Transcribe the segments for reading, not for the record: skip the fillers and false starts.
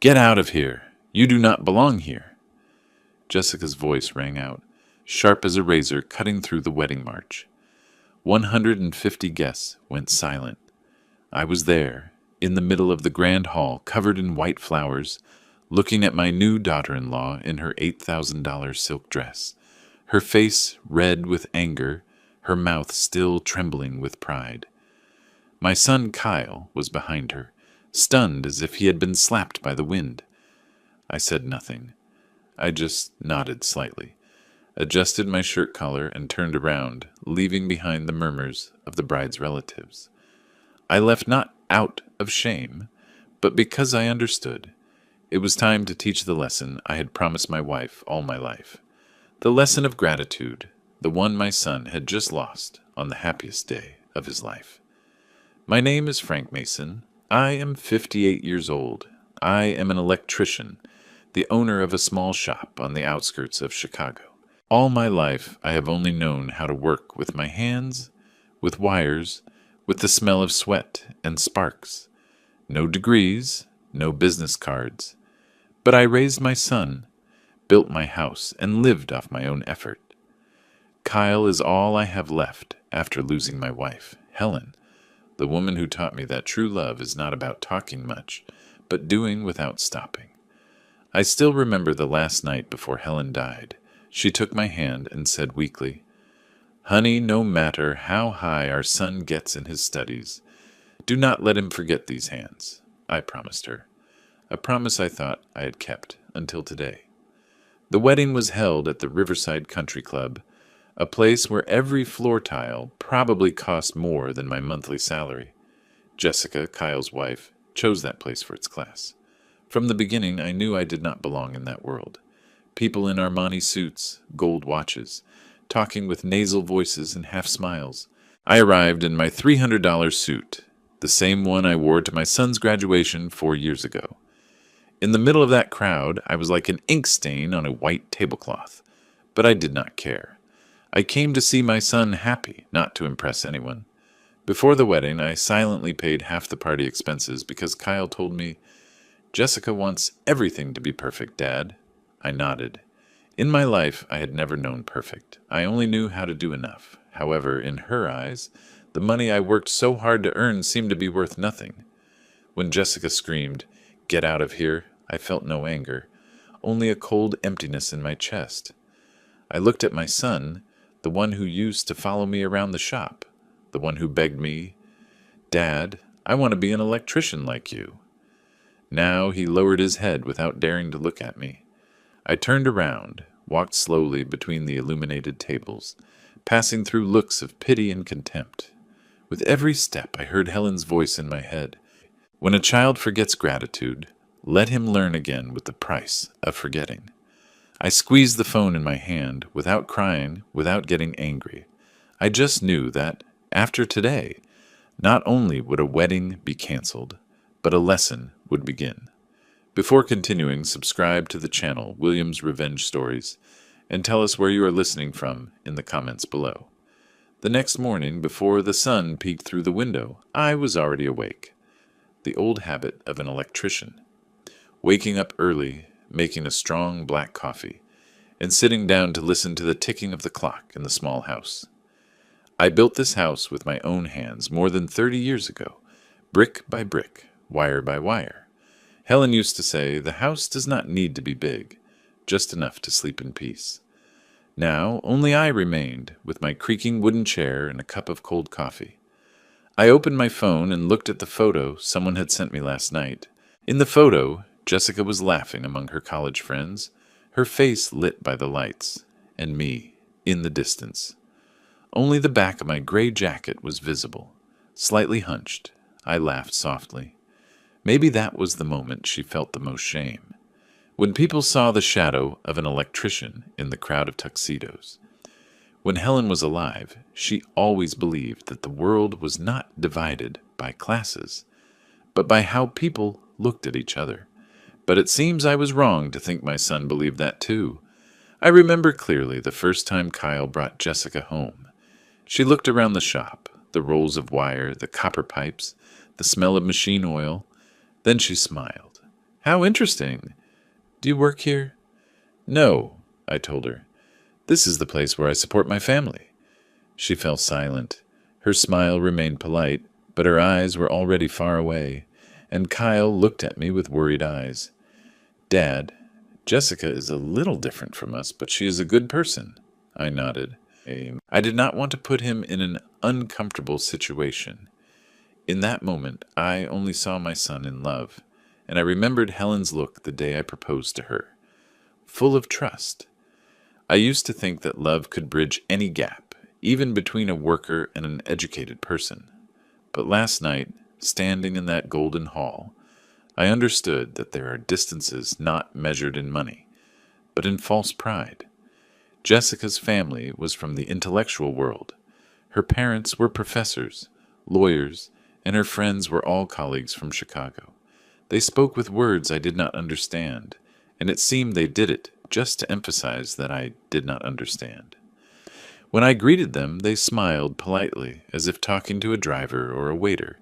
"Get out of here! You do not belong here!" Jessica's voice rang out, sharp as a razor cutting through the wedding march. 150 guests went silent. I was there, in the middle of the grand hall, covered in white flowers, looking at my new daughter-in-law in her $8,000 silk dress, her face red with anger, her mouth still trembling with pride. My son Kyle was behind her, stunned as if he had been slapped by the wind. I said nothing. I just nodded slightly, adjusted my shirt collar, and turned around, leaving behind the murmurs of the bride's relatives. I left not out of shame, but because I understood. It was time to teach the lesson I had promised my wife all my life. The lesson of gratitude, the one my son had just lost on the happiest day of his life. My name is Frank Mason. I am 58 years old. I am an electrician, the owner of a small shop on the outskirts of Chicago. All my life I have only known how to work with my hands, with wires, with the smell of sweat and sparks. No degrees, no business cards. But I raised my son, built my house, and lived off my own effort. Kyle is all I have left after losing my wife, Helen, the woman who taught me that true love is not about talking much, but doing without stopping. I still remember the last night before Helen died. She took my hand and said weakly, "Honey, no matter how high our son gets in his studies, do not let him forget these hands," I promised her. A promise I thought I had kept until today. The wedding was held at the Riverside Country Club, a place where every floor tile probably cost more than my monthly salary. Jessica, Kyle's wife, chose that place for its class. From the beginning, I knew I did not belong in that world. People in Armani suits, gold watches, talking with nasal voices and half smiles. I arrived in my $300 suit, the same one I wore to my son's graduation 4 years ago. In the middle of that crowd, I was like an ink stain on a white tablecloth, but I did not care. I came to see my son happy, not to impress anyone. Before the wedding, I silently paid half the party expenses because Kyle told me, "Jessica wants everything to be perfect, Dad." I nodded. In my life, I had never known perfect. I only knew how to do enough. However, in her eyes, the money I worked so hard to earn seemed to be worth nothing. When Jessica screamed, "Get out of here," I felt no anger, only a cold emptiness in my chest. I looked at my son, the one who used to follow me around the shop, the one who begged me, "Dad, I want to be an electrician like you." Now he lowered his head without daring to look at me. I turned around, walked slowly between the illuminated tables, passing through looks of pity and contempt. With every step I heard Helen's voice in my head. When a child forgets gratitude, let him learn again with the price of forgetting. I squeezed the phone in my hand, without crying, without getting angry. I just knew that, after today, not only would a wedding be canceled, but a lesson would begin. Before continuing, subscribe to the channel William's Revenge Stories, and tell us where you are listening from in the comments below. The next morning, before the sun peeked through the window, I was already awake. The old habit of an electrician. Waking up early, making a strong black coffee, and sitting down to listen to the ticking of the clock in the small house. I built this house with my own hands more than 30 years ago, brick by brick, wire by wire. Helen used to say, "The house does not need to be big, just enough to sleep in peace." Now, only I remained, with my creaking wooden chair and a cup of cold coffee. I opened my phone and looked at the photo someone had sent me last night. In the photo, Jessica was laughing among her college friends, her face lit by the lights, and me, in the distance. Only the back of my gray jacket was visible. Slightly hunched, I laughed softly. Maybe that was the moment she felt the most shame. When people saw the shadow of an electrician in the crowd of tuxedos. When Helen was alive, she always believed that the world was not divided by classes, but by how people looked at each other. But it seems I was wrong to think my son believed that too. I remember clearly the first time Kyle brought Jessica home. She looked around the shop, the rolls of wire, the copper pipes, the smell of machine oil. Then she smiled. How interesting. Do you work here? No, I told her. This is the place where I support my family. She fell silent. Her smile remained polite, but her eyes were already far away, and Kyle looked at me with worried eyes. Dad, Jessica is a little different from us, but she is a good person. I nodded. I did not want to put him in an uncomfortable situation. In that moment, I only saw my son in love, and I remembered Helen's look the day I proposed to her, full of trust. I used to think that love could bridge any gap, even between a worker and an educated person. But last night, standing in that golden hall, I understood that there are distances not measured in money, but in false pride. Jessica's family was from the intellectual world. Her parents were professors, lawyers, and her friends were all colleagues from Chicago. They spoke with words I did not understand, and it seemed they did it just to emphasize that I did not understand. When I greeted them, they smiled politely, as if talking to a driver or a waiter.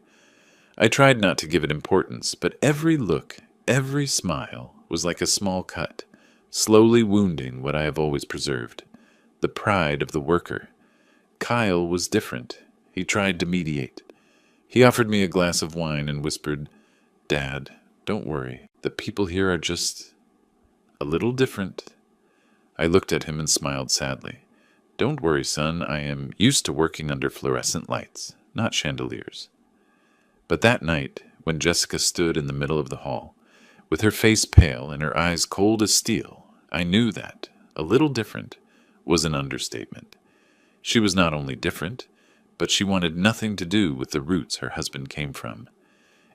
I tried not to give it importance, but every look, every smile, was like a small cut, slowly wounding what I have always preserved, the pride of the worker. Kyle was different. He tried to mediate. He offered me a glass of wine and whispered, "Dad, don't worry. The people here are just a little different." I looked at him and smiled sadly. "Don't worry, son. I am used to working under fluorescent lights, not chandeliers." But that night, when Jessica stood in the middle of the hall, with her face pale and her eyes cold as steel, I knew that a little different was an understatement. She was not only different, but she wanted nothing to do with the roots her husband came from.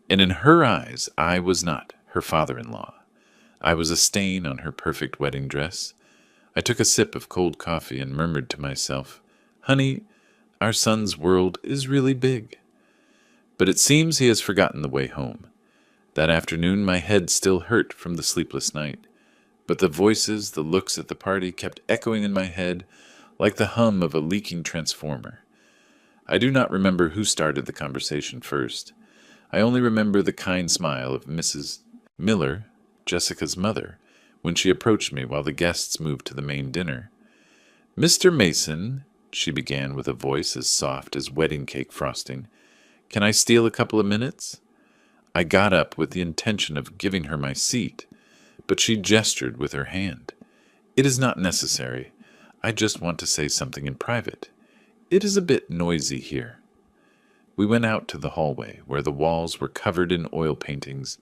And in her eyes, I was not her father-in-law. I was a stain on her perfect wedding dress. I took a sip of cold coffee and murmured to myself, "Honey, our son's world is really big." But it seems he has forgotten the way home. That afternoon my head still hurt from the sleepless night, but the voices, the looks at the party kept echoing in my head like the hum of a leaking transformer. I do not remember who started the conversation first. I only remember the kind smile of Mrs. Miller, Jessica's mother, when she approached me while the guests moved to the main dinner. "Mr. Mason," she began with a voice as soft as wedding cake frosting, "can I steal a couple of minutes?" I got up with the intention of giving her my seat, but she gestured with her hand. "It is not necessary. I just want to say something in private. It is a bit noisy here." We went out to the hallway, where the walls were covered in oil paintings,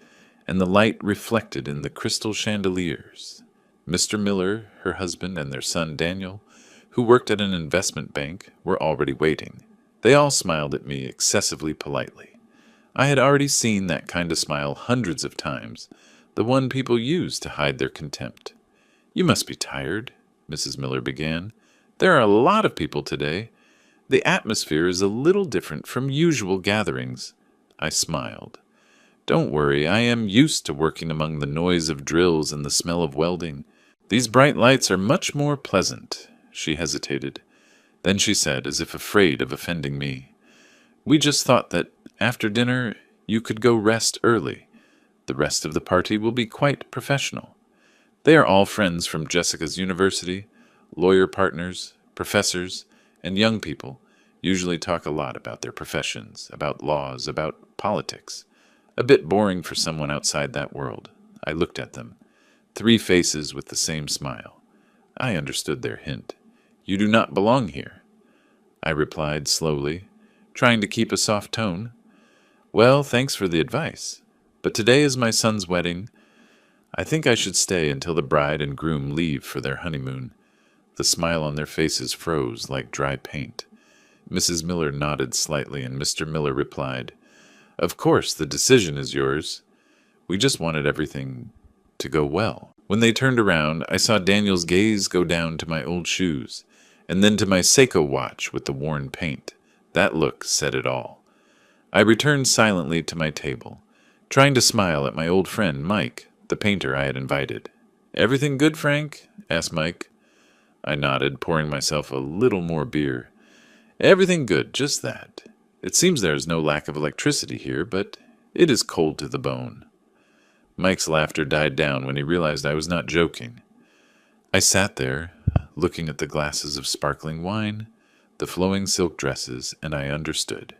and the light reflected in the crystal chandeliers. Mr. Miller, her husband, and their son Daniel, who worked at an investment bank, were already waiting. They all smiled at me excessively politely. I had already seen that kind of smile hundreds of times, the one people use to hide their contempt. "You must be tired," Mrs. Miller began. "There are a lot of people today. The atmosphere is a little different from usual gatherings." I smiled. "Don't worry, I am used to working among the noise of drills and the smell of welding. These bright lights are much more pleasant." She hesitated. Then she said, as if afraid of offending me, "We just thought that, after dinner, you could go rest early. The rest of the party will be quite professional. They are all friends from Jessica's university, lawyer partners, professors, and young people usually talk a lot about their professions, about laws, about politics. A bit boring for someone outside that world." I looked at them. 3 faces with the same smile. I understood their hint. "You do not belong here." I replied slowly, trying to keep a soft tone. "Well, thanks for the advice. But today is my son's wedding. I think I should stay until the bride and groom leave for their honeymoon." The smile on their faces froze like dry paint. Mrs. Miller nodded slightly, and Mr. Miller replied, "Of course, the decision is yours. We just wanted everything to go well." When they turned around, I saw Daniel's gaze go down to my old shoes, and then to my Seiko watch with the worn paint. That look said it all. I returned silently to my table, trying to smile at my old friend Mike, the painter I had invited. "Everything good, Frank?" asked Mike. I nodded, pouring myself a little more beer. "Everything good, just that. It seems there is no lack of electricity here, but it is cold to the bone." Mike's laughter died down when he realized I was not joking. I sat there, looking at the glasses of sparkling wine, the flowing silk dresses, and I understood.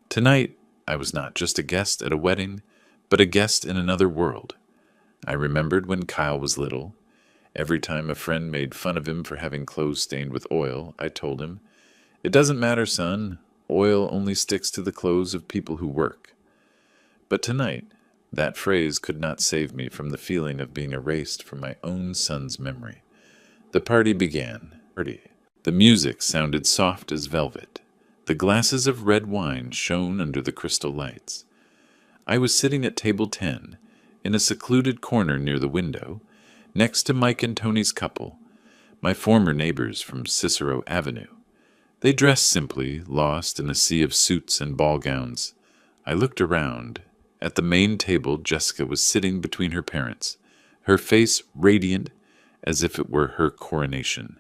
Tonight, I was not just a guest at a wedding, but a guest in another world. I remembered when Kyle was little. Every time a friend made fun of him for having clothes stained with oil, I told him, "It doesn't matter, son. Oil only sticks to the clothes of people who work." But tonight, that phrase could not save me from the feeling of being erased from my own son's memory. The party began. The music sounded soft as velvet. The glasses of red wine shone under the crystal lights. I was sitting at table 10, in a secluded corner near the window, next to Mike and Tony's couple, my former neighbors from Cicero Avenue. They dressed simply, lost in a sea of suits and ball gowns. I looked around. At the main table, Jessica was sitting between her parents, her face radiant as if it were her coronation.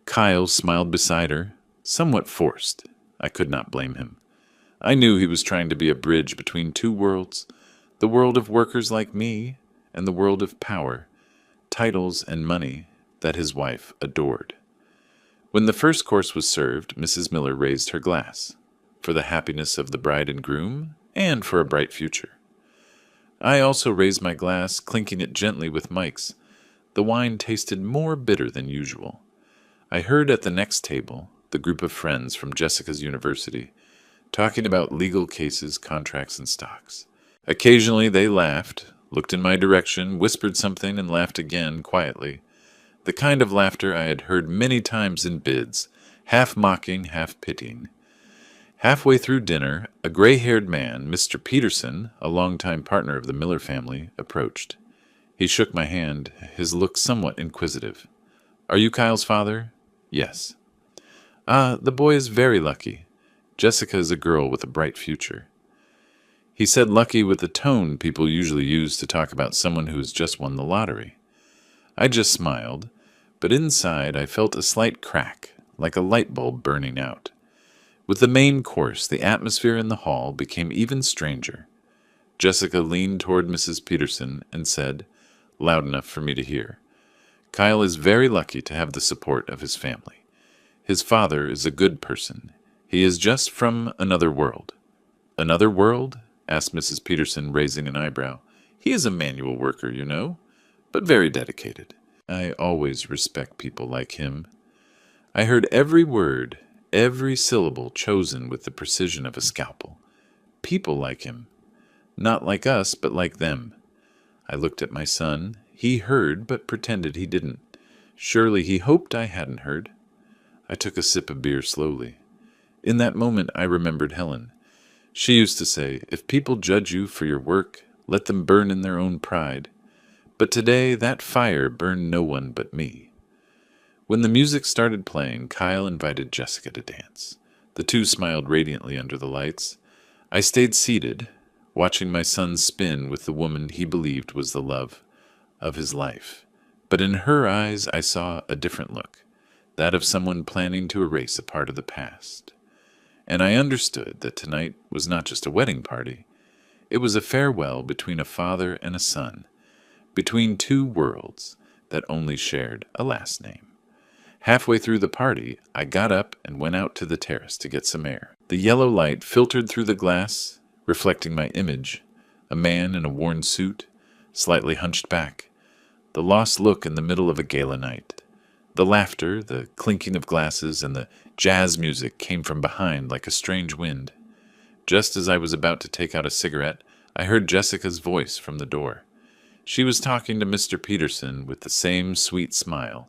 Kyle smiled beside her, somewhat forced. I could not blame him. I knew he was trying to be a bridge between two worlds, the world of workers like me and the world of power, titles and money that his wife adored. When the first course was served, Mrs. Miller raised her glass, for the happiness of the bride and groom and for a bright future. I also raised my glass, clinking it gently with Mike's. The wine tasted more bitter than usual. I heard at the next table the group of friends from Jessica's university talking about legal cases, contracts, and stocks. Occasionally they laughed, looked in my direction, whispered something, and laughed again quietly. The kind of laughter I had heard many times in bids, half mocking, half pitying. Halfway through dinner, a gray-haired man, Mr. Peterson, a longtime partner of the Miller family, approached. He shook my hand, his look somewhat inquisitive. "Are you Kyle's father?" "Yes." "Ah, the boy is very lucky. Jessica is a girl with a bright future." He said lucky with the tone people usually use to talk about someone who has just won the lottery. I just smiled, but inside I felt a slight crack, like a light bulb burning out. With the main course, the atmosphere in the hall became even stranger. Jessica leaned toward Mrs. Peterson and said, loud enough for me to hear, "Kyle is very lucky to have the support of his family. His father is a good person. He is just from another world." "Another world?" asked Mrs. Peterson, raising an eyebrow. "He is a manual worker, you know, but very dedicated. I always respect people like him." I heard every word, every syllable chosen with the precision of a scalpel. People like him. Not like us, but like them. I looked at my son. He heard, but pretended he didn't. Surely he hoped I hadn't heard. I took a sip of beer slowly. In that moment I remembered Helen. She used to say, "If people judge you for your work, let them burn in their own pride." But today that fire burned no one but me. When the music started playing, Kyle invited Jessica to dance. The two smiled radiantly under the lights. I stayed seated, watching my son spin with the woman he believed was the love of his life. But in her eyes I saw a different look, that of someone planning to erase a part of the past. And I understood that tonight was not just a wedding party. It was a farewell between a father and a son, between two worlds that only shared a last name. Halfway through the party, I got up and went out to the terrace to get some air. The yellow light filtered through the glass, reflecting my image, a man in a worn suit, slightly hunched back, the lost look in the middle of a gala night. The laughter, the clinking of glasses, and the jazz music came from behind like a strange wind. Just as I was about to take out a cigarette, I heard Jessica's voice from the door. She was talking to Mr. Peterson with the same sweet smile,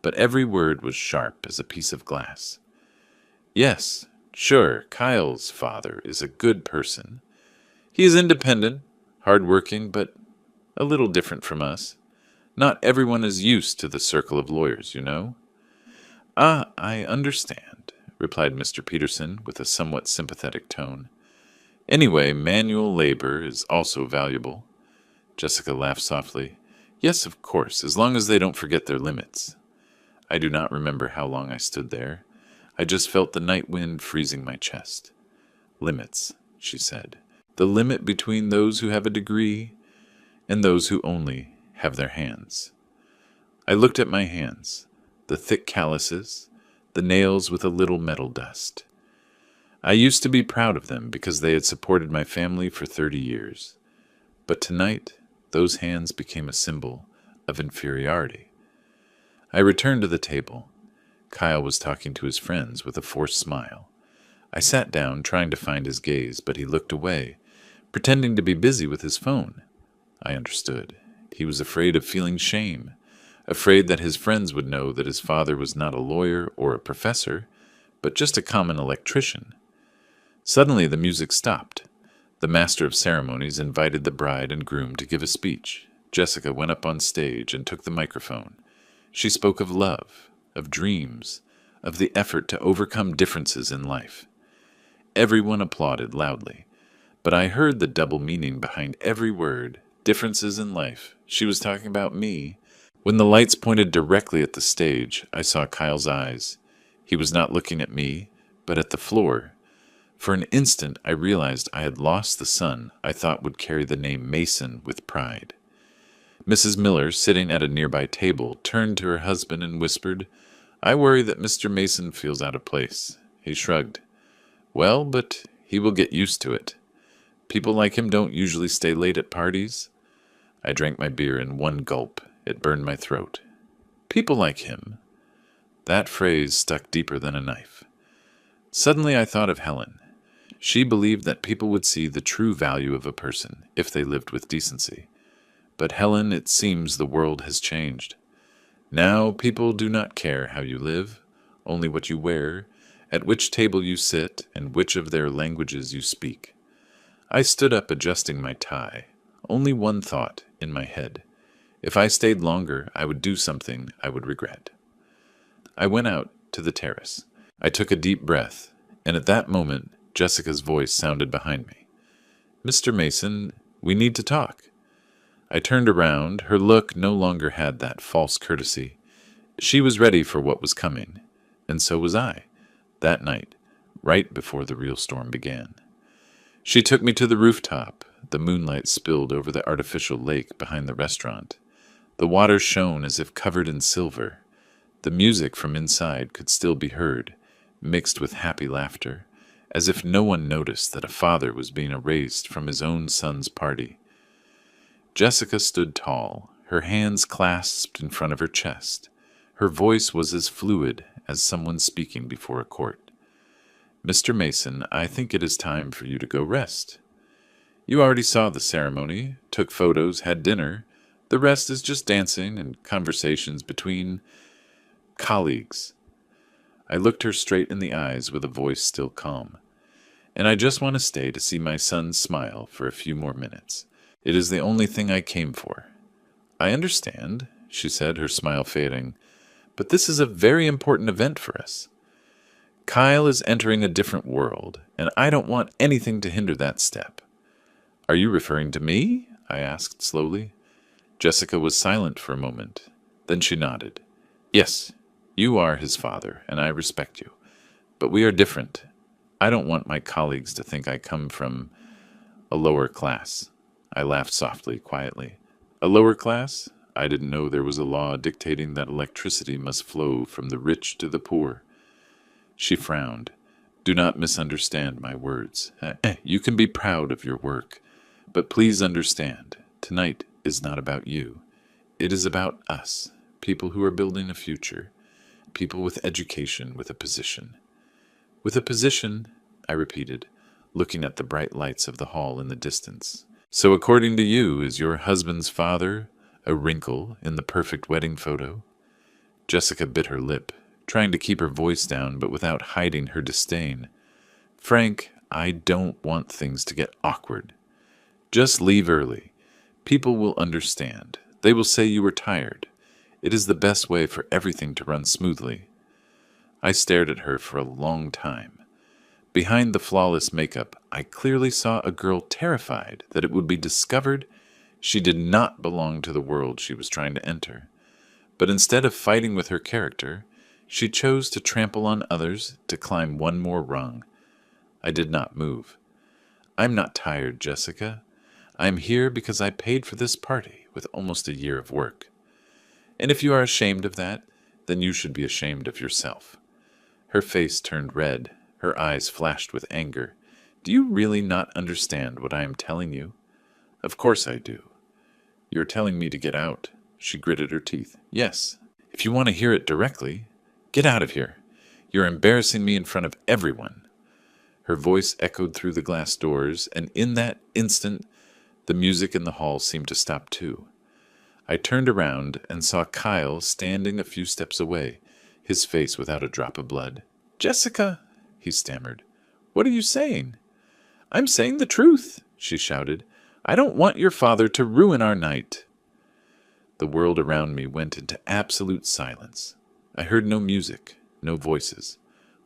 but every word was sharp as a piece of glass. "Yes, sure, Kyle's father is a good person. He is independent, hard-working, but a little different from us. Not everyone is used to the circle of lawyers, you know." "Ah, I understand," replied Mr. Peterson with a somewhat sympathetic tone. "Anyway, manual labor is also valuable." Jessica laughed softly. "Yes, of course, as long as they don't forget their limits." I do not remember how long I stood there. I just felt the night wind freezing my chest. "Limits," she said. "The limit between those who have a degree and those who only have their hands. I looked at my hands, the thick calluses, the nails with a little metal dust. I used to be proud of them because they had supported my family for 30 years. But tonight, those hands became a symbol of inferiority. I returned to the table. Kyle was talking to his friends with a forced smile. I sat down, trying to find his gaze, but he looked away, pretending to be busy with his phone. I understood. He was afraid of feeling shame, afraid that his friends would know that his father was not a lawyer or a professor, but just a common electrician. Suddenly the music stopped. The master of ceremonies invited the bride and groom to give a speech. Jessica went up on stage and took the microphone. She spoke of love, of dreams, of the effort to overcome differences in life. Everyone applauded loudly, but I heard the double meaning behind every word. Differences in life. She was talking about me. When the lights pointed directly at the stage, I saw Kyle's eyes. He was not looking at me, but at the floor. For an instant, I realized I had lost the son I thought would carry the name Mason with pride. Mrs. Miller, sitting at a nearby table, turned to her husband and whispered, "I worry that Mr. Mason feels out of place." He shrugged. "Well, but he will get used to it. People like him don't usually stay late at parties." I drank my beer in one gulp. It burned my throat. People like him. That phrase stuck deeper than a knife. Suddenly I thought of Helen. She believed that people would see the true value of a person if they lived with decency. But Helen, it seems the world has changed. Now people do not care how you live, only what you wear, at which table you sit, and which of their languages you speak. I stood up adjusting my tie. Only one thought in my head. If I stayed longer, I would do something I would regret. I went out to the terrace. I took a deep breath, and at that moment, Jessica's voice sounded behind me. "Mr. Mason, we need to talk." I turned around. Her look no longer had that false courtesy. She was ready for what was coming, and so was I, that night, right before the real storm began. She took me to the rooftop. The moonlight spilled over the artificial lake behind the restaurant. The water shone as if covered in silver. The music from inside could still be heard, mixed with happy laughter, as if no one noticed that a father was being erased from his own son's party. Jessica stood tall, her hands clasped in front of her chest. Her voice was as fluid as someone speaking before a court. "Mr. Mason, I think it is time for you to go rest. You already saw the ceremony, took photos, had dinner. The rest is just dancing and conversations between colleagues." I looked her straight in the eyes with a voice still calm. "And I just want to stay to see my son smile for a few more minutes. It is the only thing I came for." "I understand," she said, her smile fading, "but this is a very important event for us. Kyle is entering a different world, and I don't want anything to hinder that step." "Are you referring to me?" I asked slowly. Jessica was silent for a moment. Then she nodded. "Yes, you are his father, and I respect you. But we are different. I don't want my colleagues to think I come from a lower class." I laughed softly, quietly. "A lower class? I didn't know there was a law dictating that electricity must flow from the rich to the poor." She frowned. "Do not misunderstand my words. You can be proud of your work, but please understand, tonight is not about you. It is about us, people who are building a future, people with education, with a position." "With a position," I repeated, looking at the bright lights of the hall in the distance. "So according to you, is your husband's father a wrinkle in the perfect wedding photo?" Jessica bit her lip, trying to keep her voice down but without hiding her disdain. "Frank, I don't want things to get awkward. Just leave early. People will understand. They will say you were tired. It is the best way for everything to run smoothly." I stared at her for a long time. Behind the flawless makeup, I clearly saw a girl terrified that it would be discovered she did not belong to the world she was trying to enter. But instead of fighting with her character, she chose to trample on others to climb one more rung. I did not move. "I'm not tired, Jessica. I am here because I paid for this party with almost a year of work. And if you are ashamed of that, then you should be ashamed of yourself." Her face turned red. Her eyes flashed with anger. "Do you really not understand what I am telling you?" "Of course I do." "You're telling me to get out." She gritted her teeth. "Yes. If you want to hear it directly, get out of here. You're embarrassing me in front of everyone." Her voice echoed through the glass doors, and in that instant, the music in the hall seemed to stop too. I turned around and saw Kyle standing a few steps away, his face without a drop of blood. "Jessica," he stammered. "What are you saying?" "I'm saying the truth," she shouted. "I don't want your father to ruin our night." The world around me went into absolute silence. I heard no music, no voices,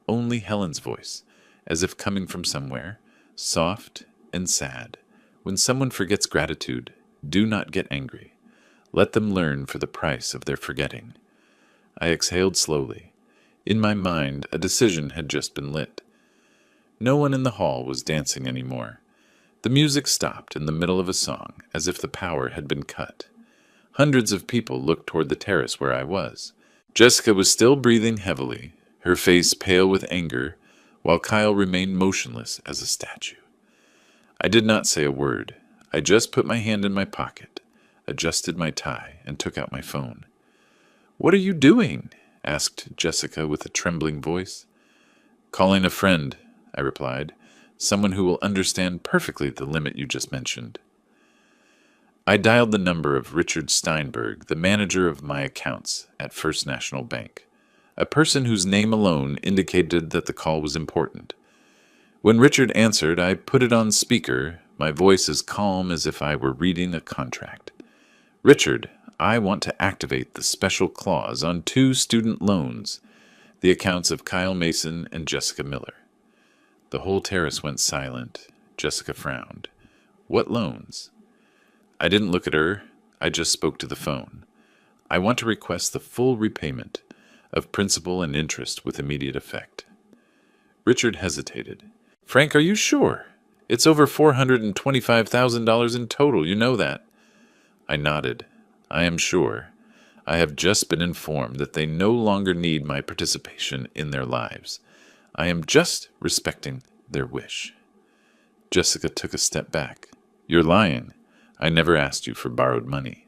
only Helen's voice, as if coming from somewhere, soft and sad. When someone forgets gratitude, do not get angry. Let them learn for the price of their forgetting. I exhaled slowly. In my mind, a decision had just been lit. No one in the hall was dancing anymore. The music stopped in the middle of a song, as if the power had been cut. Hundreds of people looked toward the terrace where I was. Jessica was still breathing heavily, her face pale with anger, while Kyle remained motionless as a statue. I did not say a word. I just put my hand in my pocket, adjusted my tie, and took out my phone. "What are you doing?" asked Jessica with a trembling voice. "Calling a friend," I replied. "Someone who will understand perfectly the limit you just mentioned." I dialed the number of Richard Steinberg, the manager of my accounts at First National Bank, a person whose name alone indicated that the call was important. When Richard answered, I put it on speaker, my voice as calm as if I were reading a contract. "Richard, I want to activate the special clause on 2 student loans, the accounts of Kyle Mason and Jessica Miller." The whole terrace went silent. Jessica frowned. "What loans?" I didn't look at her. I just spoke to the phone. "I want to request the full repayment of principal and interest with immediate effect." Richard hesitated. "Frank, are you sure? It's over $425,000 in total, you know that." I nodded. "I am sure. I have just been informed that they no longer need my participation in their lives. I am just respecting their wish." Jessica took a step back. "You're lying. I never asked you for borrowed money."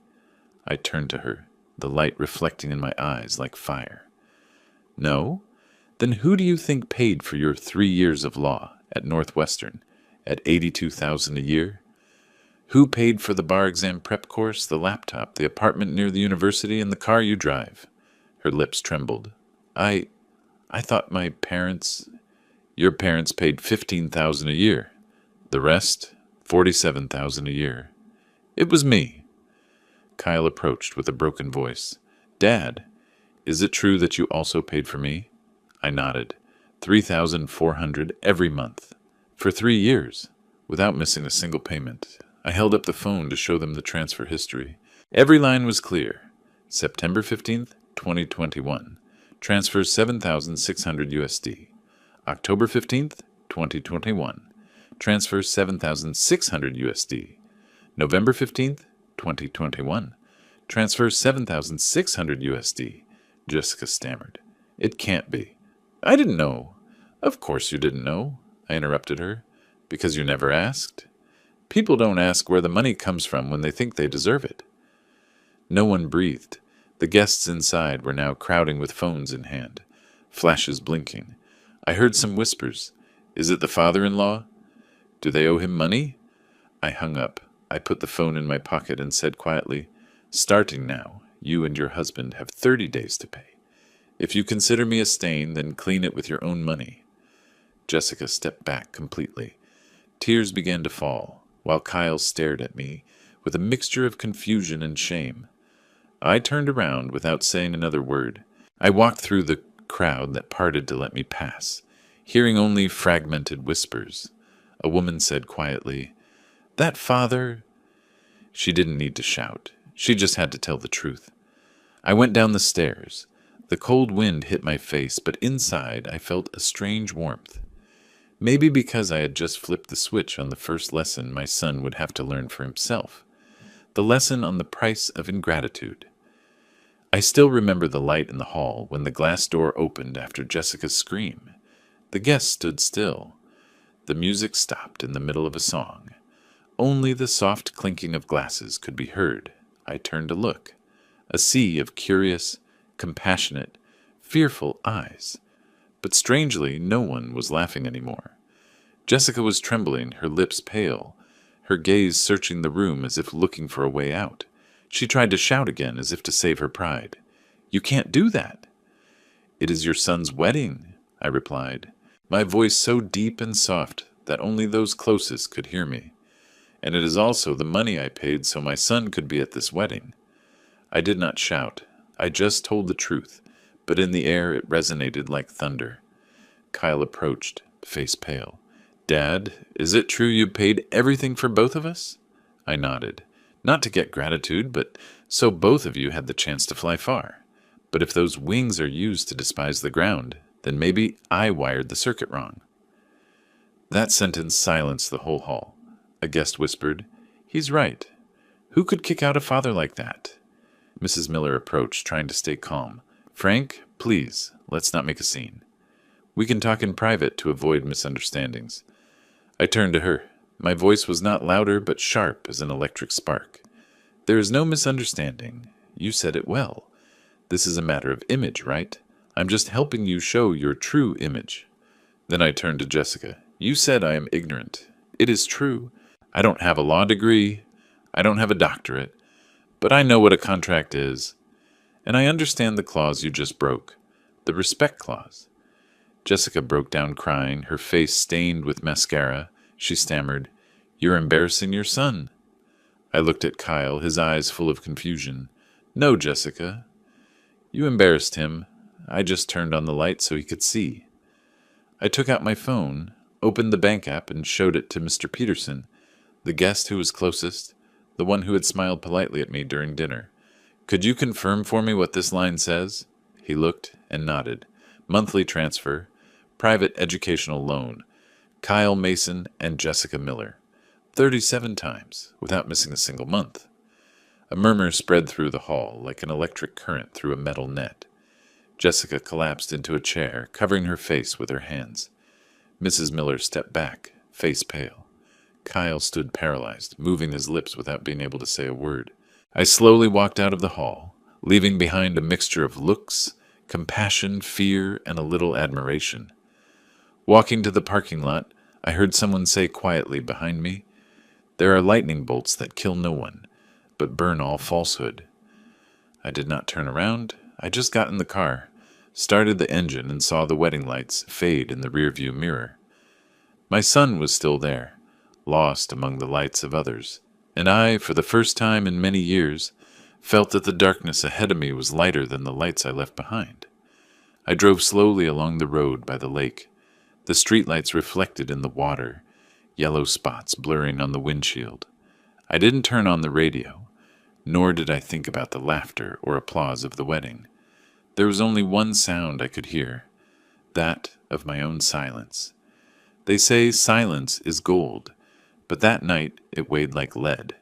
I turned to her, the light reflecting in my eyes like fire. "No? Then who do you think paid for your 3 years of law at Northwestern at $82,000 a year? Who paid for the bar exam prep course, the laptop, the apartment near the university, and the car you drive?" Her lips trembled. I thought my parents—" "Your parents paid $15,000 a year. The rest, $47,000 a year. It was me." Kyle approached with a broken voice. "Dad, is it true that you also paid for me?" I nodded. $3,400 every month. For 3 years, without missing a single payment. I held up the phone to show them the transfer history. Every line was clear. September 15th, 2021. Transfer 7,600 USD. October 15th, 2021. Transfer 7,600 USD. November 15th, 2021. Transfer 7,600 USD. Jessica stammered. "It can't be." "I didn't know." "Of course you didn't know," I interrupted her. "Because you never asked. People don't ask where the money comes from when they think they deserve it." No one breathed. The guests inside were now crowding with phones in hand, flashes blinking. I heard some whispers. "Is it the father-in-law? Do they owe him money?" I hung up. I put the phone in my pocket and said quietly, "Starting now, you and your husband have 30 days to pay. If you consider me a stain, then clean it with your own money." Jessica stepped back completely. Tears began to fall, while Kyle stared at me with a mixture of confusion and shame. I turned around without saying another word. I walked through the crowd that parted to let me pass, hearing only fragmented whispers. A woman said quietly, "That father—" She didn't need to shout. She just had to tell the truth. I went down the stairs. The cold wind hit my face, but inside I felt a strange warmth. Maybe because I had just flipped the switch on the first lesson my son would have to learn for himself. The lesson on the price of ingratitude. I still remember the light in the hall when the glass door opened after Jessica's scream. The guests stood still. The music stopped in the middle of a song. Only the soft clinking of glasses could be heard. I turned to look. A sea of curious, compassionate, fearful eyes. But strangely, no one was laughing anymore. Jessica was trembling, her lips pale, her gaze searching the room as if looking for a way out. She tried to shout again as if to save her pride. "You can't do that." "It is your son's wedding," I replied, my voice so deep and soft that only those closest could hear me. "And it is also the money I paid so my son could be at this wedding." I did not shout. I just told the truth, but in the air it resonated like thunder. Kyle approached, face pale. "Dad, is it true you paid everything for both of us?" I nodded. "Not to get gratitude, but so both of you had the chance to fly far. But if those wings are used to despise the ground, then maybe I wired the circuit wrong." That sentence silenced the whole hall. A guest whispered, "He's right. Who could kick out a father like that?" Mrs. Miller approached, trying to stay calm. "Frank, please, let's not make a scene. We can talk in private to avoid misunderstandings." I turned to her. My voice was not louder, but sharp as an electric spark. "There is no misunderstanding. You said it well. This is a matter of image, right? I'm just helping you show your true image." Then I turned to Jessica. "You said I am ignorant. It is true. I don't have a law degree. I don't have a doctorate. But I know what a contract is. And I understand the clause you just broke. The respect clause." Jessica broke down crying, her face stained with mascara. She stammered, "You're embarrassing your son." I looked at Kyle, his eyes full of confusion. "No, Jessica. You embarrassed him. I just turned on the light so he could see." I took out my phone, opened the bank app, and showed it to Mr. Peterson, the guest who was closest, the one who had smiled politely at me during dinner. "Could you confirm for me what this line says?" He looked and nodded. "Monthly transfer. Private educational loan. Kyle Mason and Jessica Miller. 37 times, without missing a single month." A murmur spread through the hall, like an electric current through a metal net. Jessica collapsed into a chair, covering her face with her hands. Mrs. Miller stepped back, face pale. Kyle stood paralyzed, moving his lips without being able to say a word. I slowly walked out of the hall, leaving behind a mixture of looks, compassion, fear, and a little admiration. Walking to the parking lot, I heard someone say quietly behind me, "There are lightning bolts that kill no one, but burn all falsehood." I did not turn around. I just got in the car, started the engine, and saw the wedding lights fade in the rearview mirror. My son was still there, lost among the lights of others, and I, for the first time in many years, felt that the darkness ahead of me was lighter than the lights I left behind. I drove slowly along the road by the lake. The streetlights reflected in the water, yellow spots blurring on the windshield. I didn't turn on the radio, nor did I think about the laughter or applause of the wedding. There was only one sound I could hear, that of my own silence. They say silence is gold, but that night it weighed like lead.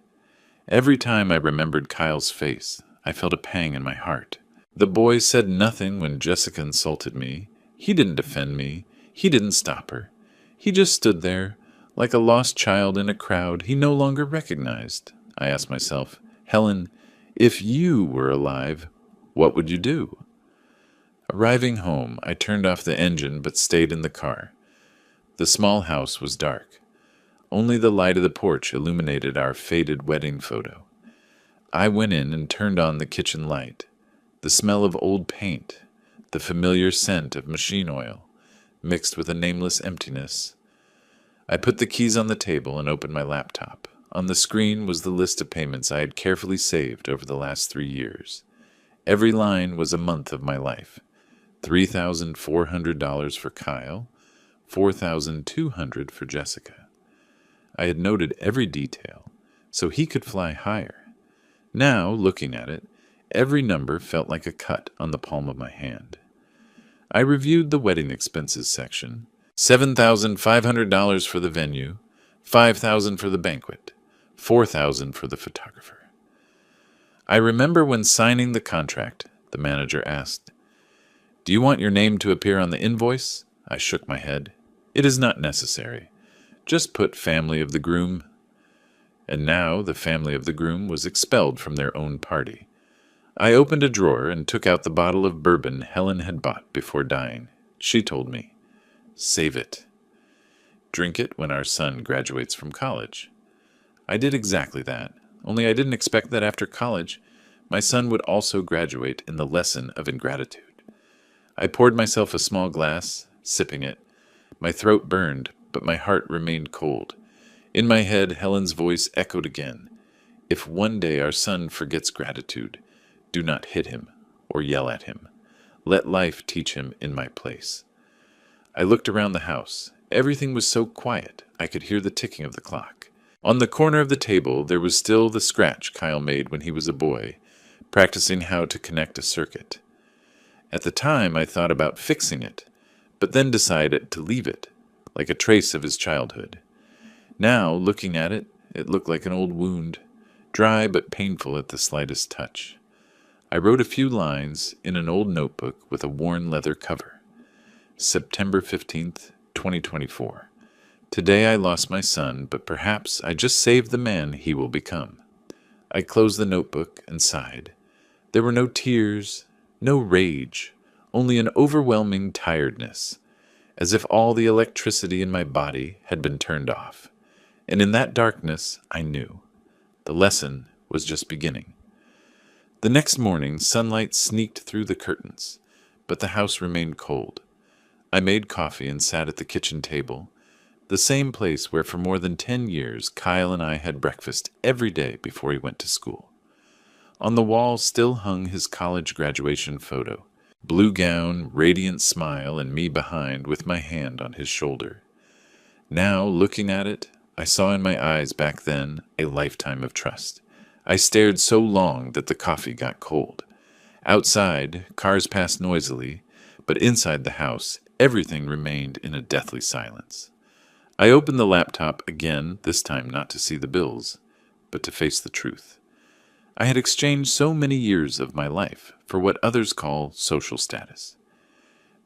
Every time I remembered Kyle's face, I felt a pang in my heart. The boy said nothing when Jessica insulted me. He didn't defend me. He didn't stop her. He just stood there, like a lost child in a crowd he no longer recognized. I asked myself, "Helen, if you were alive, what would you do?" Arriving home, I turned off the engine but stayed in the car. The small house was dark. Only the light of the porch illuminated our faded wedding photo. I went in and turned on the kitchen light. The smell of old paint, the familiar scent of machine oil, mixed with a nameless emptiness. I put the keys on the table and opened my laptop. On the screen was the list of payments I had carefully saved over the last 3 years. Every line was a month of my life. $3,400 for Kyle, $4,200 for Jessica. I had noted every detail, so he could fly higher. Now, looking at it, every number felt like a cut on the palm of my hand. I reviewed the wedding expenses section. $7,500 for the venue, $5,000 for the banquet, $4,000 for the photographer. I remember when signing the contract, the manager asked, "Do you want your name to appear on the invoice?" I shook my head. "It is not necessary. Just put family of the groom." And now the family of the groom was expelled from their own party. I opened a drawer and took out the bottle of bourbon Helen had bought before dying. She told me, "Save it. Drink it when our son graduates from college." I did exactly that, only I didn't expect that after college, my son would also graduate in the lesson of ingratitude. I poured myself a small glass, sipping it. My throat burned, but my heart remained cold. In my head, Helen's voice echoed again. "If one day our son forgets gratitude, do not hit him or yell at him. Let life teach him in my place." I looked around the house. Everything was so quiet, I could hear the ticking of the clock. On the corner of the table, there was still the scratch Kyle made when he was a boy, practicing how to connect a circuit. At the time, I thought about fixing it, but then decided to leave it, like a trace of his childhood. Now, looking at it, it looked like an old wound, dry but painful at the slightest touch. I wrote a few lines in an old notebook with a worn leather cover. September 15th, 2024. Today I lost my son, but perhaps I just saved the man he will become. I closed the notebook and sighed. There were no tears, no rage, only an overwhelming tiredness, as if all the electricity in my body had been turned off. And in that darkness, I knew. The lesson was just beginning. The next morning, sunlight sneaked through the curtains, but the house remained cold. I made coffee and sat at the kitchen table, the same place where for more than 10 years Kyle and I had breakfast every day before he went to school. On the wall still hung his college graduation photo, blue gown, radiant smile, and me behind with my hand on his shoulder. Now, looking at it, I saw in my eyes back then a lifetime of trust. I stared so long that the coffee got cold. Outside, cars passed noisily, but inside the house, everything remained in a deathly silence. I opened the laptop again, this time not to see the bills, but to face the truth. I had exchanged so many years of my life for what others call social status.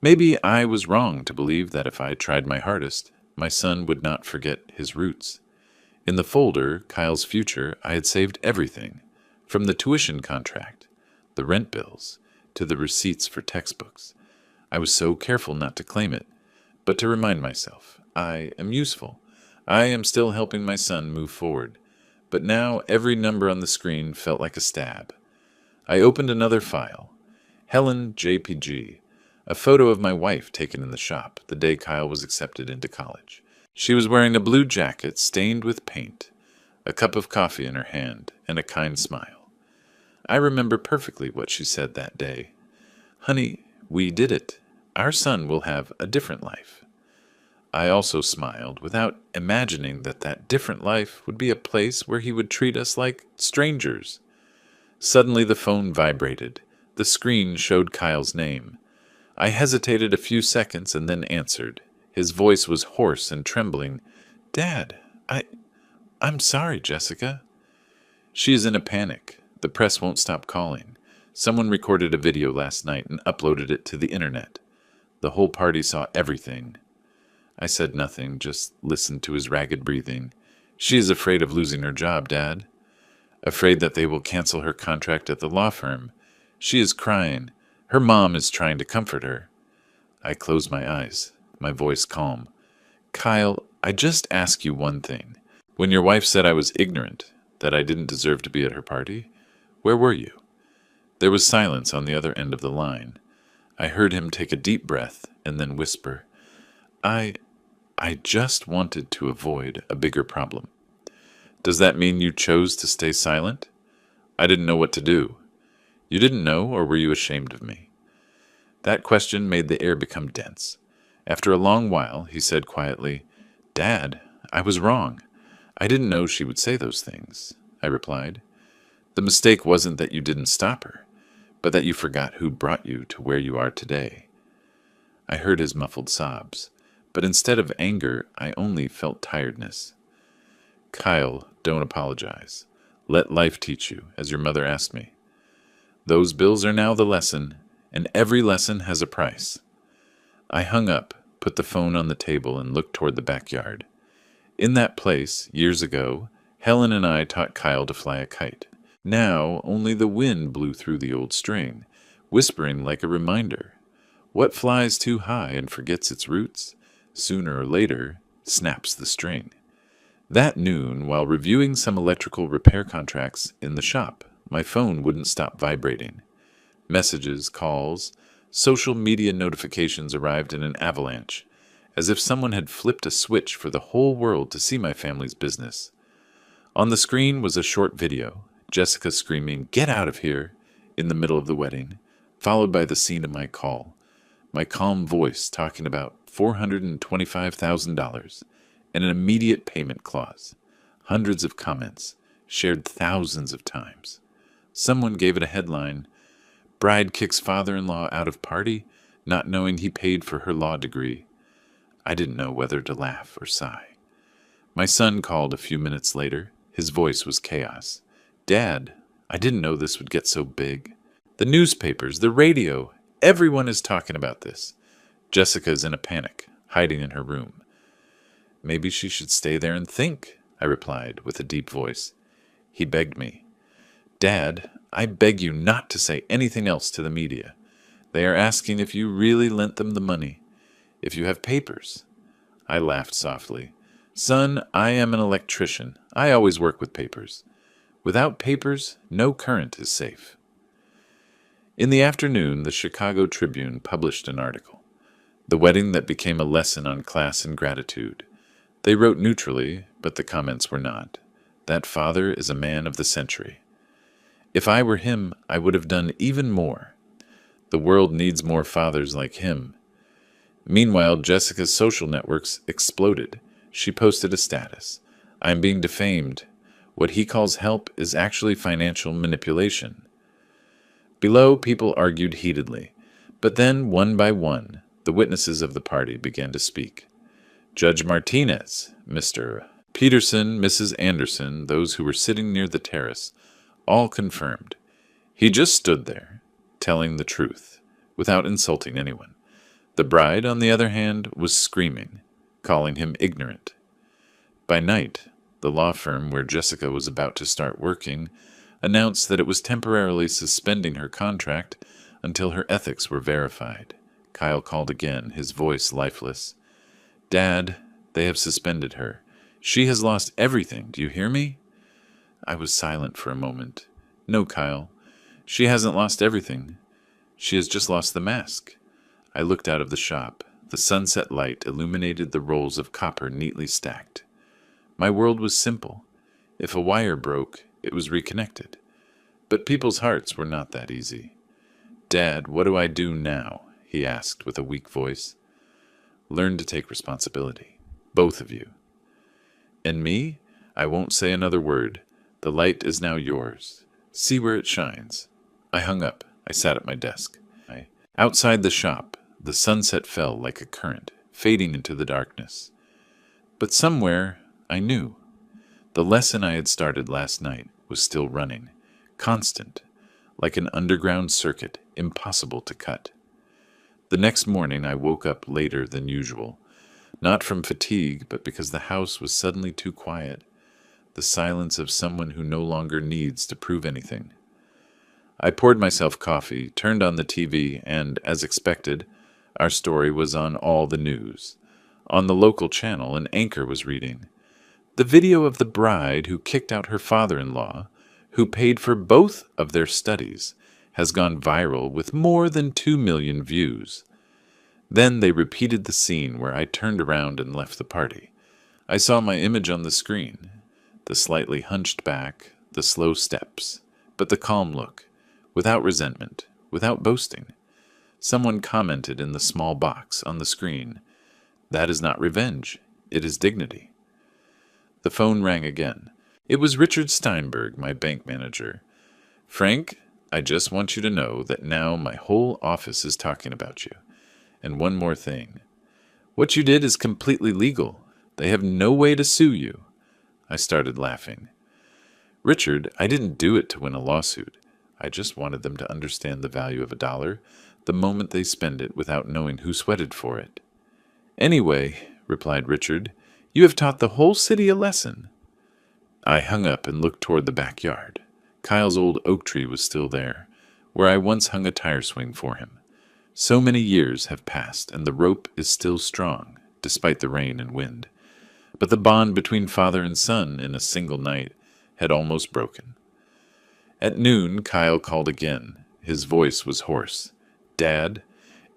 Maybe I was wrong to believe that if I tried my hardest, my son would not forget his roots. In the folder, Kyle's future, I had saved everything, from the tuition contract, the rent bills, to the receipts for textbooks. I was so careful not to claim it, but to remind myself, I am useful. I am still helping my son move forward. But now every number on the screen felt like a stab. I opened another file. Helen JPG, a photo of my wife taken in the shop the day Kyle was accepted into college. She was wearing a blue jacket stained with paint, a cup of coffee in her hand, and a kind smile. I remember perfectly what she said that day. "Honey, we did it. Our son will have a different life." I also smiled, without imagining that that different life would be a place where he would treat us like strangers. Suddenly the phone vibrated. The screen showed Kyle's name. I hesitated a few seconds and then answered. His voice was hoarse and trembling. "Dad, I'm sorry, Jessica." She is in a panic. The press won't stop calling. Someone recorded a video last night and uploaded it to the internet. The whole party saw everything. I said nothing, just listened to his ragged breathing. "She is afraid of losing her job, Dad. Afraid that they will cancel her contract at the law firm. She is crying. Her mom is trying to comfort her." I closed my eyes, my voice calm. "Kyle, I just ask you one thing. When your wife said I was ignorant, that I didn't deserve to be at her party, where were you?" There was silence on the other end of the line. I heard him take a deep breath and then whisper, I just wanted to avoid a bigger problem." "Does that mean you chose to stay silent?" "I didn't know what to do." "You didn't know, or were you ashamed of me?" That question made the air become dense. After a long while, he said quietly, "Dad, I was wrong. I didn't know she would say those things," I replied. "The mistake wasn't that you didn't stop her, but that you forgot who brought you to where you are today." I heard his muffled sobs. but instead of anger, I only felt tiredness. Kyle, don't apologize. Let life teach you, as your mother asked me. Those bills are now the lesson, and every lesson has a price. I hung up, put the phone on the table, and looked toward the backyard. In that place, years ago, Helen and I taught Kyle to fly a kite. Now, only the wind blew through the old string, whispering like a reminder. What flies too high and forgets its roots, sooner or later, snaps the string. That noon, while reviewing some electrical repair contracts in the shop, my phone wouldn't stop vibrating. Messages, calls, social media notifications arrived in an avalanche, as if someone had flipped a switch for the whole world to see my family's business. On the screen was a short video, Jessica screaming, "Get out of here!" in the middle of the wedding, followed by the scene of my call, my calm voice talking about $425,000 and an immediate payment clause. Hundreds of comments, shared thousands of times. Someone gave it a headline, "Bride kicks father-in-law out of party, not knowing he paid for her law degree." I didn't know whether to laugh or sigh. My son called a few minutes later. His voice was chaos. "Dad, I didn't know this would get so big. The newspapers, the radio, everyone is talking about this." Jessica's in a panic, hiding in her room. "Maybe she should stay there and think," I replied with a deep voice. He begged me. "Dad, I beg you not to say anything else to the media. They are asking if you really lent them the money, if you have papers." I laughed softly. "Son, I am an electrician. I always work with papers. Without papers, no current is safe." In the afternoon, the Chicago Tribune published an article, "The Wedding That Became a Lesson on Class and Gratitude." They wrote neutrally, but the comments were not. "That father is a man of the century." If I were him, I would have done even more. The world needs more fathers like him. Meanwhile, Jessica's social networks exploded. She posted a status. "I am being defamed. What he calls help is actually financial manipulation." Below, people argued heatedly. But then, one by one, the witnesses of the party began to speak. Judge Martinez, Mr. Peterson, Mrs. Anderson, those who were sitting near the terrace, all confirmed. He just stood there, telling the truth, without insulting anyone. The bride, on the other hand, was screaming, calling him ignorant. By night, the law firm where Jessica was about to start working announced that it was temporarily suspending her contract until her ethics were verified. Kyle called again, his voice lifeless. "Dad, they have suspended her. She has lost everything. Do you hear me?" I was silent for a moment. "No, Kyle. She hasn't lost everything. She has just lost the mask." I looked out of the shop. The sunset light illuminated the rolls of copper neatly stacked. My world was simple. If a wire broke, it was reconnected. But people's hearts were not that easy. "Dad, what do I do now?" he asked with a weak voice. "Learn to take responsibility. Both of you." "And me? I won't say another word. The light is now yours. See where it shines." I hung up. I sat at my desk. Outside the shop, the sunset fell like a current, fading into the darkness. But somewhere, I knew. The lesson I had started last night was still running, constant, like an underground circuit, impossible to cut. The next morning I woke up later than usual, not from fatigue, but because the house was suddenly too quiet, the silence of someone who no longer needs to prove anything. I poured myself coffee, turned on the TV, and, as expected, our story was on all the news. On the local channel, an anchor was reading, "The video of the bride who kicked out her father-in-law, who paid for both of their studies, has gone viral with more than 2 million views." Then they repeated the scene where I turned around and left the party. I saw my image on the screen, the slightly hunched back, the slow steps, but the calm look, without resentment, without boasting. Someone commented in the small box on the screen, "That is not revenge, it is dignity." The phone rang again. It was Richard Steinberg, my bank manager. "Frank, I just want you to know that now my whole office is talking about you. And one more thing. What you did is completely legal. They have no way to sue you. I started laughing. Richard, I didn't do it to win a lawsuit. I just wanted them to understand the value of $1 the moment they spend it without knowing who sweated for it. Anyway, replied Richard, you have taught the whole city a lesson. I hung up and looked toward the backyard. Kyle's old oak tree was still there, where I once hung a tire swing for him. So many years have passed, and the rope is still strong, despite the rain and wind. But the bond between father and son in a single night had almost broken. At noon, Kyle called again. His voice was hoarse. Dad,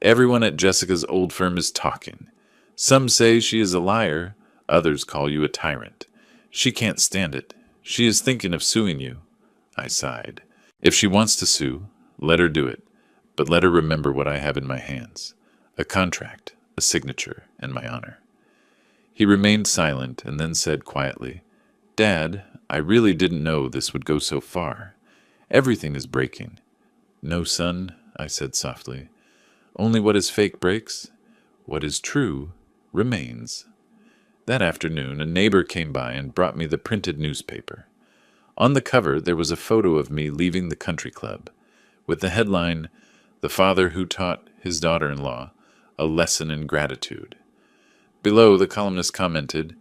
everyone at Jessica's old firm is talking. Some say she is a liar, others call you a tyrant. She can't stand it. She is thinking of suing you. I sighed. If she wants to sue, let her do it, but let her remember what I have in my hands. A contract, a signature, and my honor. He remained silent and then said quietly, Dad, I really didn't know this would go so far. Everything is breaking. No, son, I said softly. Only what is fake breaks. What is true remains. That afternoon, a neighbor came by and brought me the printed newspaper. On the cover, there was a photo of me leaving the country club, with the headline, The Father Who Taught His Daughter-in-Law a Lesson in Gratitude. Below, the columnist commented,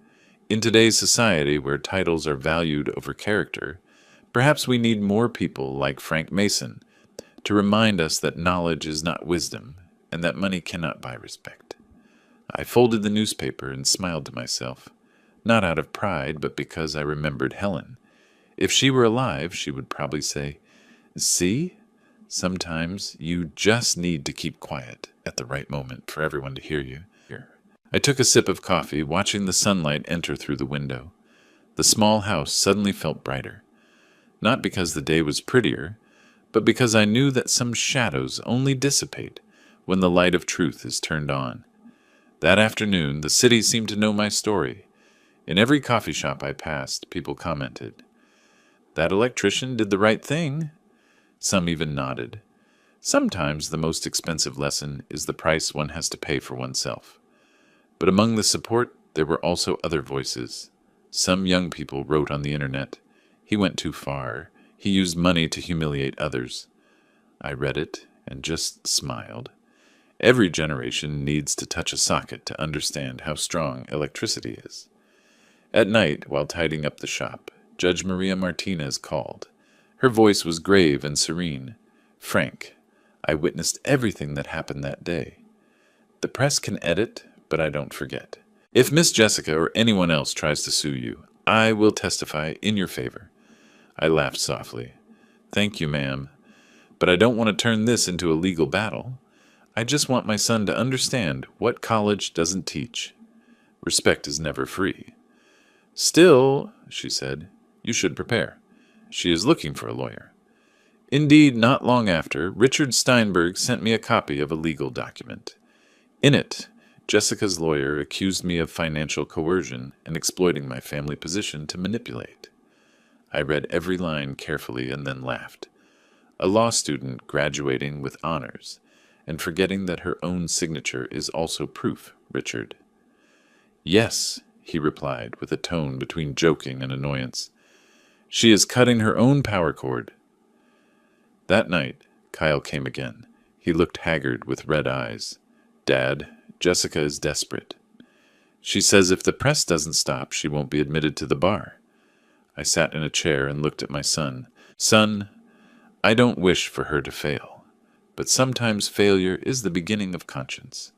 In today's society where titles are valued over character, perhaps we need more people like Frank Mason to remind us that knowledge is not wisdom and that money cannot buy respect. I folded the newspaper and smiled to myself, not out of pride, but because I remembered Helen. If she were alive, she would probably say, See? Sometimes you just need to keep quiet at the right moment for everyone to hear you. I took a sip of coffee, watching the sunlight enter through the window. The small house suddenly felt brighter. Not because the day was prettier, but because I knew that some shadows only dissipate when the light of truth is turned on. That afternoon, the city seemed to know my story. In every coffee shop I passed, people commented, That electrician did the right thing. Some even nodded. Sometimes the most expensive lesson is the price one has to pay for oneself. But among the support, there were also other voices. Some young people wrote on the internet, He went too far. He used money to humiliate others. I read it and just smiled. Every generation needs to touch a socket to understand how strong electricity is. At night, while tidying up the shop, Judge Maria Martinez called. Her voice was grave and serene. Frank, I witnessed everything that happened that day. The press can edit, but I don't forget. If Miss Jessica or anyone else tries to sue you, I will testify in your favor. I laughed softly. Thank you, ma'am. But I don't want to turn this into a legal battle. I just want my son to understand what college doesn't teach. Respect is never free. Still, she said, you should prepare. She is looking for a lawyer. Indeed, not long after, Richard Steinberg sent me a copy of a legal document. In it, Jessica's lawyer accused me of financial coercion and exploiting my family position to manipulate. I read every line carefully and then laughed. A law student graduating with honors and forgetting that her own signature is also proof, Richard. Yes, he replied with a tone between joking and annoyance. She is cutting her own power cord. That night, Kyle came again. He looked haggard with red eyes. Dad, Jessica is desperate. She says if the press doesn't stop, she won't be admitted to the bar. I sat in a chair and looked at my son. Son, I don't wish for her to fail, but sometimes failure is the beginning of conscience.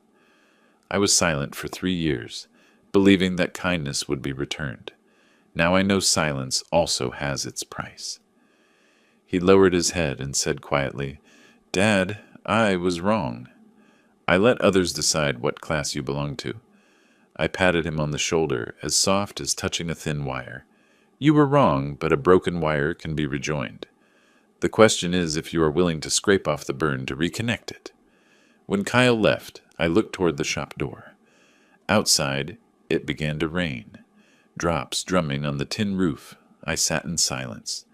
I was silent for 3 years, believing that kindness would be returned. Now I know silence also has its price. He lowered his head and said quietly, Dad, I was wrong. I let others decide what class you belong to. I patted him on the shoulder, as soft as touching a thin wire. You were wrong, but a broken wire can be rejoined. The question is if you are willing to scrape off the burn to reconnect it. When Kyle left, I looked toward the shop door. Outside, it began to rain. Drops drumming on the tin roof, I sat in silence,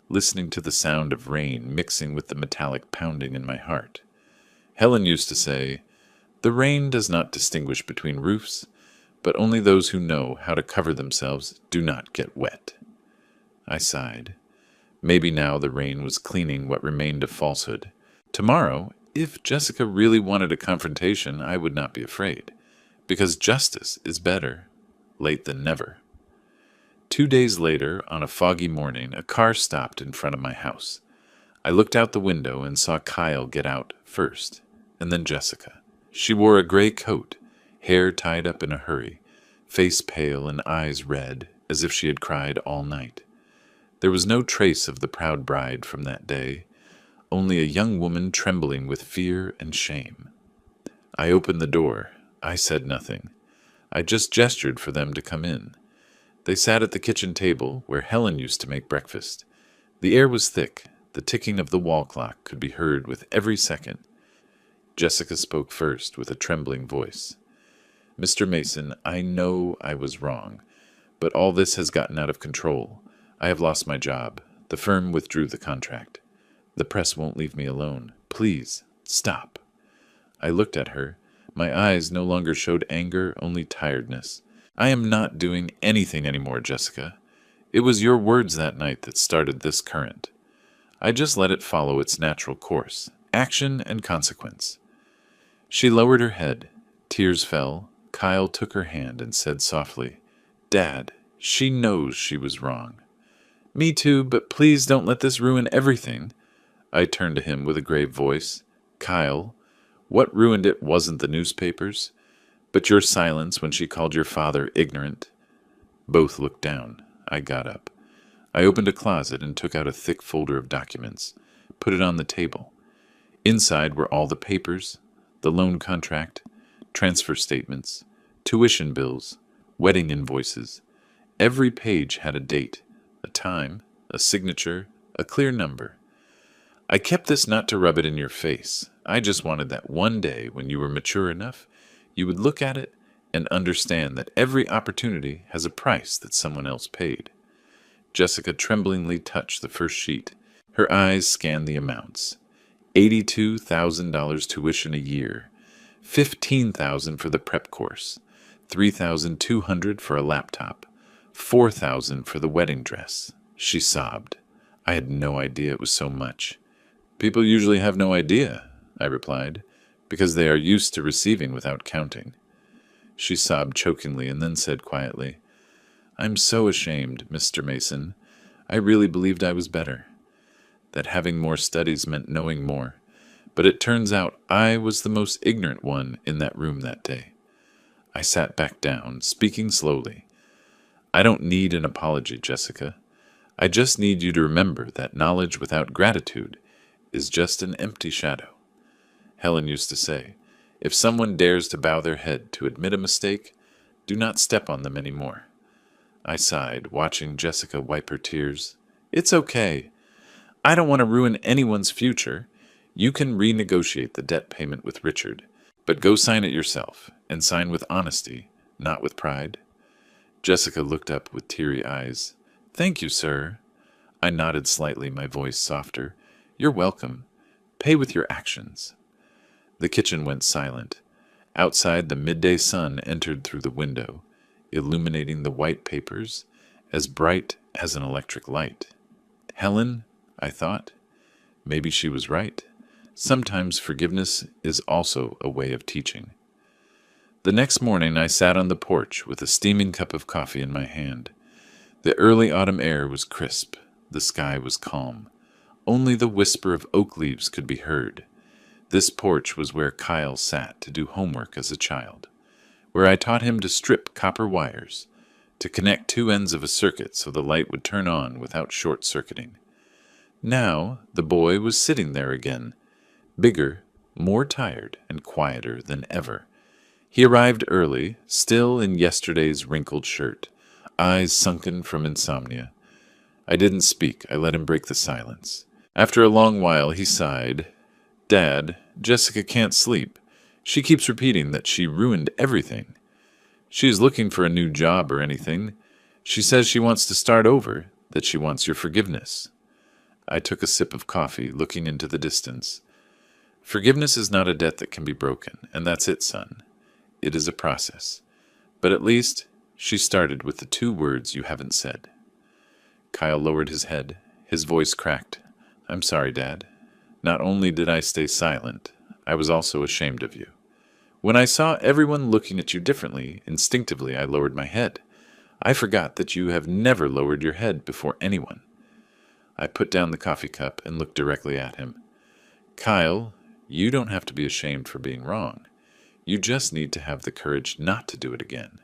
listening to the sound of rain mixing with the metallic pounding in my heart. Helen used to say, The rain does not distinguish between roofs, but only those who know how to cover themselves do not get wet. I sighed. Maybe now the rain was cleaning what remained of falsehood. Tomorrow, if Jessica really wanted a confrontation, I would not be afraid, because justice is better late than never. 2 days later, on a foggy morning, a car stopped in front of my house. I looked out the window and saw Kyle get out first, and then Jessica. She wore a gray coat, hair tied up in a hurry, face pale and eyes red, as if she had cried all night. There was no trace of the proud bride from that day, only a young woman trembling with fear and shame. I opened the door. I said nothing. I just gestured for them to come in. They sat at the kitchen table, where Helen used to make breakfast. The air was thick. The ticking of the wall clock could be heard with every second. Jessica spoke first with a trembling voice. "Mr. Mason, I know I was wrong, but all this has gotten out of control. I have lost my job. The firm withdrew the contract. The press won't leave me alone. Please, stop." I looked at her. My eyes no longer showed anger, only tiredness. "I am not doing anything anymore, Jessica. It was your words that night that started this current. I just let it follow its natural course, action and consequence." She lowered her head. Tears fell. Kyle took her hand and said softly, "Dad, she knows she was wrong." "Me too, but please don't let this ruin everything." I turned to him with a grave voice. "Kyle, what ruined it wasn't the newspapers, but your silence when she called your father ignorant." Both looked down. I got up. I opened a closet and took out a thick folder of documents, put it on the table. Inside were all the papers, the loan contract, transfer statements, tuition bills, wedding invoices. Every page had a date, a time, a signature, a clear number. I kept this not to rub it in your face. I just wanted that one day when you were mature enough, you would look at it and understand that every opportunity has a price that someone else paid. Jessica tremblingly touched the first sheet. Her eyes scanned the amounts. $82,000 tuition a year, $15,000 for the prep course, $3,200 for a laptop, $4,000 for the wedding dress. She sobbed. I had no idea it was so much. "People usually have no idea," I replied, "because they are used to receiving without counting." She sobbed chokingly and then said quietly, "I'm so ashamed, Mr. Mason. I really believed I was better, that having more studies meant knowing more, but it turns out I was the most ignorant one in that room that day." I sat back down, speaking slowly. "I don't need an apology, Jessica. I just need you to remember that knowledge without gratitude is just an empty shadow. Helen used to say, if someone dares to bow their head to admit a mistake, do not step on them any more." I sighed, watching Jessica wipe her tears. "It's okay. I don't want to ruin anyone's future. You can renegotiate the debt payment with Richard, but go sign it yourself, and sign with honesty, not with pride." Jessica looked up with teary eyes. "Thank you, sir." I nodded slightly, my voice softer. "You're welcome. Pay with your actions." The kitchen went silent. Outside, the midday sun entered through the window, illuminating the white papers, as bright as an electric light. Helen, I thought. Maybe she was right. Sometimes forgiveness is also a way of teaching. The next morning I sat on the porch with a steaming cup of coffee in my hand. The early autumn air was crisp. The sky was calm. Only the whisper of oak leaves could be heard. This porch was where Kyle sat to do homework as a child, where I taught him to strip copper wires, to connect two ends of a circuit so the light would turn on without short-circuiting. Now the boy was sitting there again, bigger, more tired, and quieter than ever. He arrived early, still in yesterday's wrinkled shirt, eyes sunken from insomnia. I didn't speak. I let him break the silence. After a long while he sighed. "Dad, Jessica can't sleep. She keeps repeating that she ruined everything. She is looking for a new job or anything. She says she wants to start over, that she wants your forgiveness." I took a sip of coffee, looking into the distance. Forgiveness is not a debt that can be broken, and that's it, son. It is a process. But at least she started with the 2 words you haven't said. Kyle lowered his head. His voice cracked. I'm sorry, Dad. Not only did I stay silent, I was also ashamed of you. When I saw everyone looking at you differently, instinctively I lowered my head. I forgot that you have never lowered your head before anyone. I put down the coffee cup and looked directly at him. Kyle, you don't have to be ashamed for being wrong. You just need to have the courage not to do it again.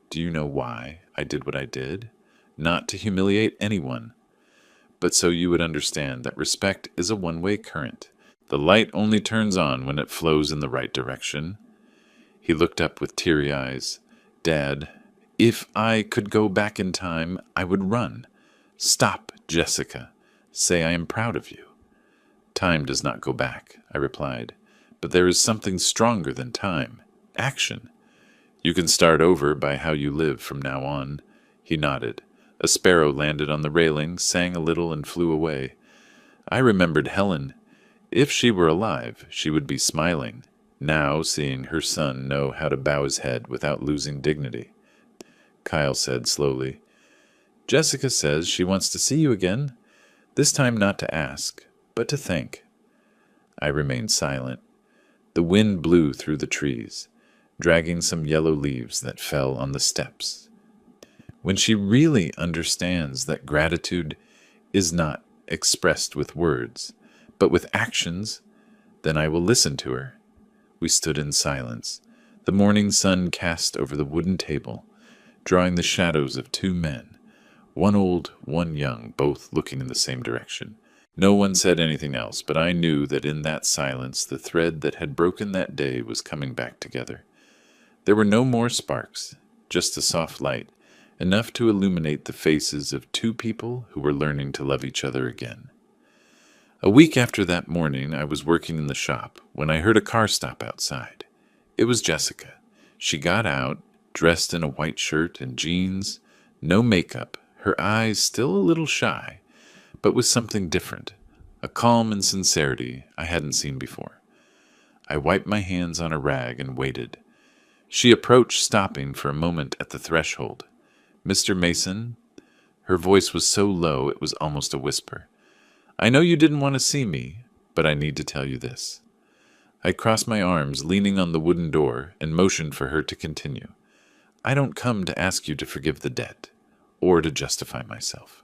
Do you know why I did what I did? Not to humiliate anyone, but so you would understand that respect is a one-way current. The light only turns on when it flows in the right direction. He looked up with teary eyes. Dad, if I could go back in time, I would run. Stop, Jessica. Say I am proud of you. Time does not go back, I replied, but there is something stronger than time. Action. You can start over by how you live from now on. He nodded. A sparrow landed on the railing, sang a little, and flew away. I remembered Helen. If she were alive, she would be smiling, now seeing her son know how to bow his head without losing dignity. Kyle said slowly, Jessica says she wants to see you again, this time not to ask, but to thank. I remained silent. The wind blew through the trees, dragging some yellow leaves that fell on the steps. When she really understands that gratitude is not expressed with words, but with actions, then I will listen to her. We stood in silence. The morning sun cast over the wooden table, drawing the shadows of 2 men, one old, one young, both looking in the same direction. No one said anything else, but I knew that in that silence the thread that had broken that day was coming back together. There were no more sparks, just a soft light, enough to illuminate the faces of 2 people who were learning to love each other again. A week after that morning, I was working in the shop when I heard a car stop outside. It was Jessica. She got out, dressed in a white shirt and jeans, no makeup, her eyes still a little shy, but with something different, a calm and sincerity I hadn't seen before. I wiped my hands on a rag and waited. She approached, stopping for a moment at the threshold. Mr. Mason? Her voice was so low it was almost a whisper. I know you didn't want to see me, but I need to tell you this. I crossed my arms, leaning on the wooden door, and motioned for her to continue. I don't come to ask you to forgive the debt, or to justify myself.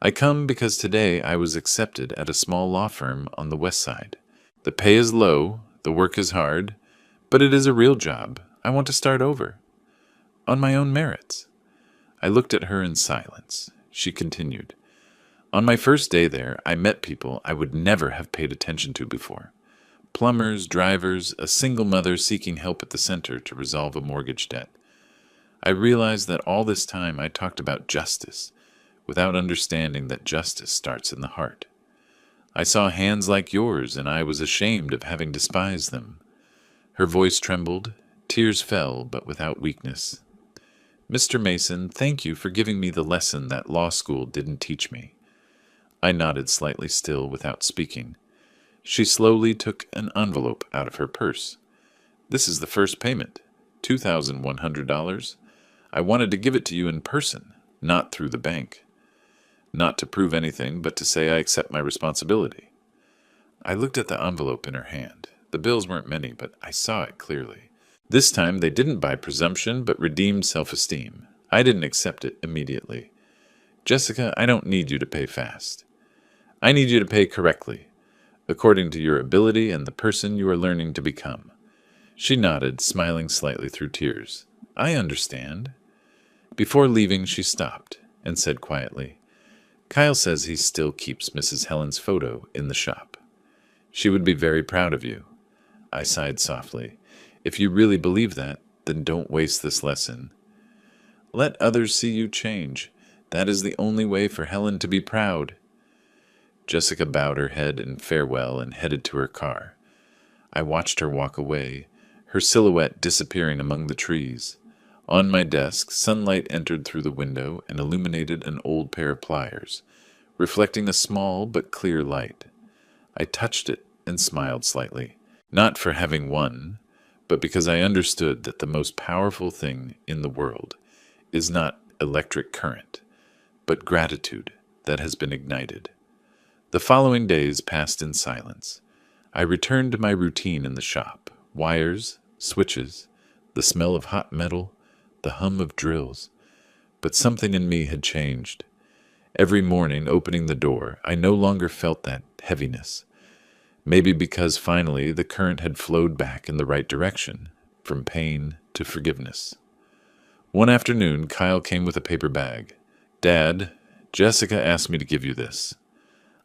I come because today I was accepted at a small law firm on the west side. The pay is low, the work is hard, but it is a real job. I want to start over, on my own merits. I looked at her in silence. She continued. On my first day there, I met people I would never have paid attention to before. Plumbers, drivers, a single mother seeking help at the center to resolve a mortgage debt. I realized that all this time I talked about justice, without understanding that justice starts in the heart. I saw hands like yours, and I was ashamed of having despised them. Her voice trembled, tears fell, but without weakness. Mr. Mason, thank you for giving me the lesson that law school didn't teach me. I nodded slightly still without speaking. She slowly took an envelope out of her purse. This is the first payment, $2,100. I wanted to give it to you in person, not through the bank. Not to prove anything, but to say I accept my responsibility. I looked at the envelope in her hand. The bills weren't many, but I saw it clearly. This time they didn't buy presumption, but redeemed self-esteem. I didn't accept it immediately. Jessica, I don't need you to pay fast. I need you to pay correctly, according to your ability and the person you are learning to become. She nodded, smiling slightly through tears. I understand. Before leaving, she stopped and said quietly, Kyle says he still keeps Mrs. Helen's photo in the shop. She would be very proud of you. I sighed softly. If you really believe that, then don't waste this lesson. Let others see you change. That is the only way for Helen to be proud. Jessica bowed her head in farewell and headed to her car. I watched her walk away, her silhouette disappearing among the trees. On my desk, sunlight entered through the window and illuminated an old pair of pliers, reflecting a small but clear light. I touched it, and smiled slightly. Not for having won, but because I understood that the most powerful thing in the world is not electric current, but gratitude that has been ignited. The following days passed in silence. I returned to my routine in the shop. Wires, switches, the smell of hot metal, the hum of drills. But something in me had changed. Every morning, opening the door, I no longer felt that heaviness. Maybe because finally the current had flowed back in the right direction, from pain to forgiveness. One afternoon, Kyle came with a paper bag. "Dad, Jessica asked me to give you this."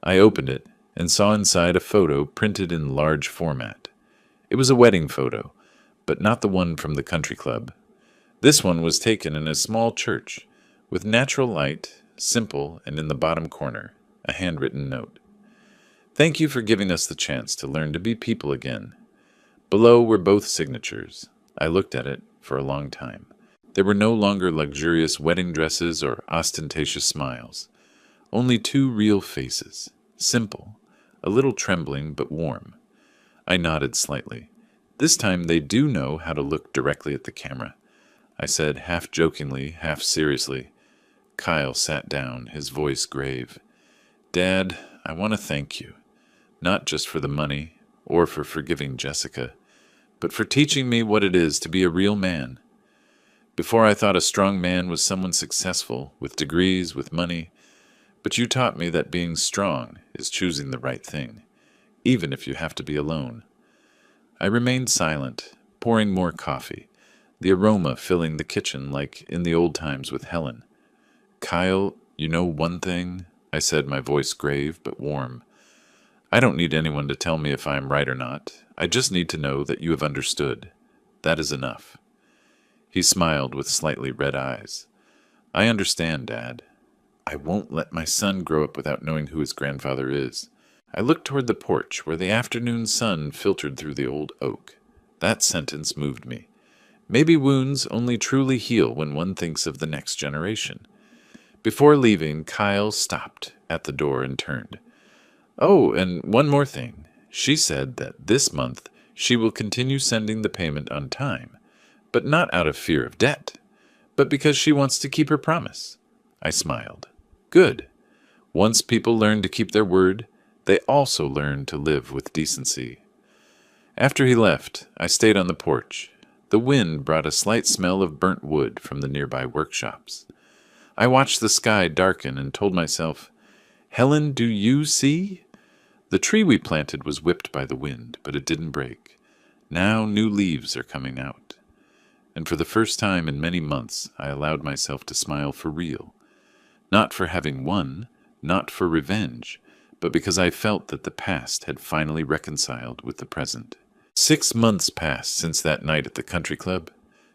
I opened it and saw inside a photo printed in large format. It was a wedding photo, but not the one from the country club. This one was taken in a small church, with natural light, simple, and in the bottom corner, a handwritten note. "Thank you for giving us the chance to learn to be people again." Below were both signatures. I looked at it for a long time. There were no longer luxurious wedding dresses or ostentatious smiles. Only two real faces, simple, a little trembling but warm. I nodded slightly. This time they do know how to look directly at the camera. I said, half jokingly, half seriously. Kyle sat down, his voice grave. "Dad, I want to thank you, not just for the money or for forgiving Jessica, but for teaching me what it is to be a real man. Before I thought a strong man was someone successful, with degrees, with money, but you taught me that being strong is choosing the right thing, even if you have to be alone." I remained silent, pouring more coffee, the aroma filling the kitchen like in the old times with Helen. "Kyle, you know one thing?" I said, my voice grave but warm. "I don't need anyone to tell me if I am right or not. I just need to know that you have understood. That is enough." He smiled with slightly red eyes. "I understand, Dad. I won't let my son grow up without knowing who his grandfather is." I looked toward the porch where the afternoon sun filtered through the old oak. That sentence moved me. Maybe wounds only truly heal when one thinks of the next generation. Before leaving, Kyle stopped at the door and turned. "Oh, and one more thing. She said that this month she will continue sending the payment on time, but not out of fear of debt, but because she wants to keep her promise." I smiled. "Good. Once people learn to keep their word, they also learn to live with decency." After he left, I stayed on the porch. The wind brought a slight smell of burnt wood from the nearby workshops. I watched the sky darken and told myself, "Helen, do you see?" The tree we planted was whipped by the wind, but it didn't break. Now new leaves are coming out. And for the first time in many months, I allowed myself to smile for real. Not for having won, not for revenge, but because I felt that the past had finally reconciled with the present. 6 months passed since that night at the country club.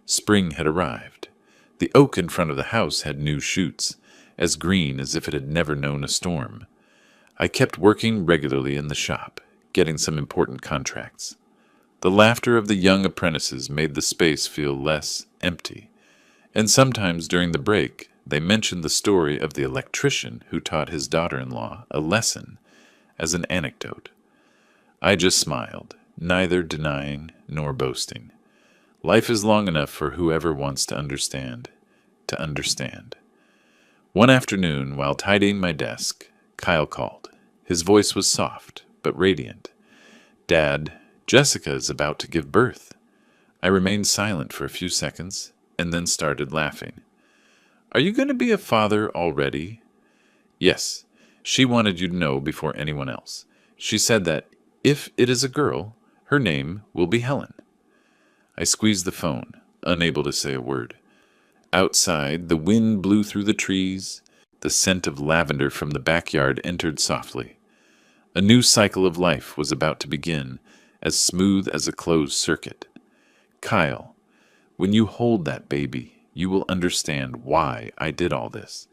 Spring had arrived. The oak in front of the house had new shoots, as green as if it had never known a storm. I kept working regularly in the shop, getting some important contracts. The laughter of the young apprentices made the space feel less empty, and sometimes during the break they mentioned the story of the electrician who taught his daughter-in-law a lesson as an anecdote. I just smiled, neither denying nor boasting. Life is long enough for whoever wants to understand, to understand. One afternoon, while tidying my desk, Kyle called. His voice was soft, but radiant. "Dad, Jessica is about to give birth." I remained silent for a few seconds, and then started laughing. "Are you going to be a father already?" "Yes. She wanted you to know before anyone else. She said that if it is a girl, her name will be Helen." I squeezed the phone, unable to say a word. Outside, the wind blew through the trees. The scent of lavender from the backyard entered softly. A new cycle of life was about to begin, as smooth as a closed circuit. "Kyle, when you hold that baby, you will understand why I did all this.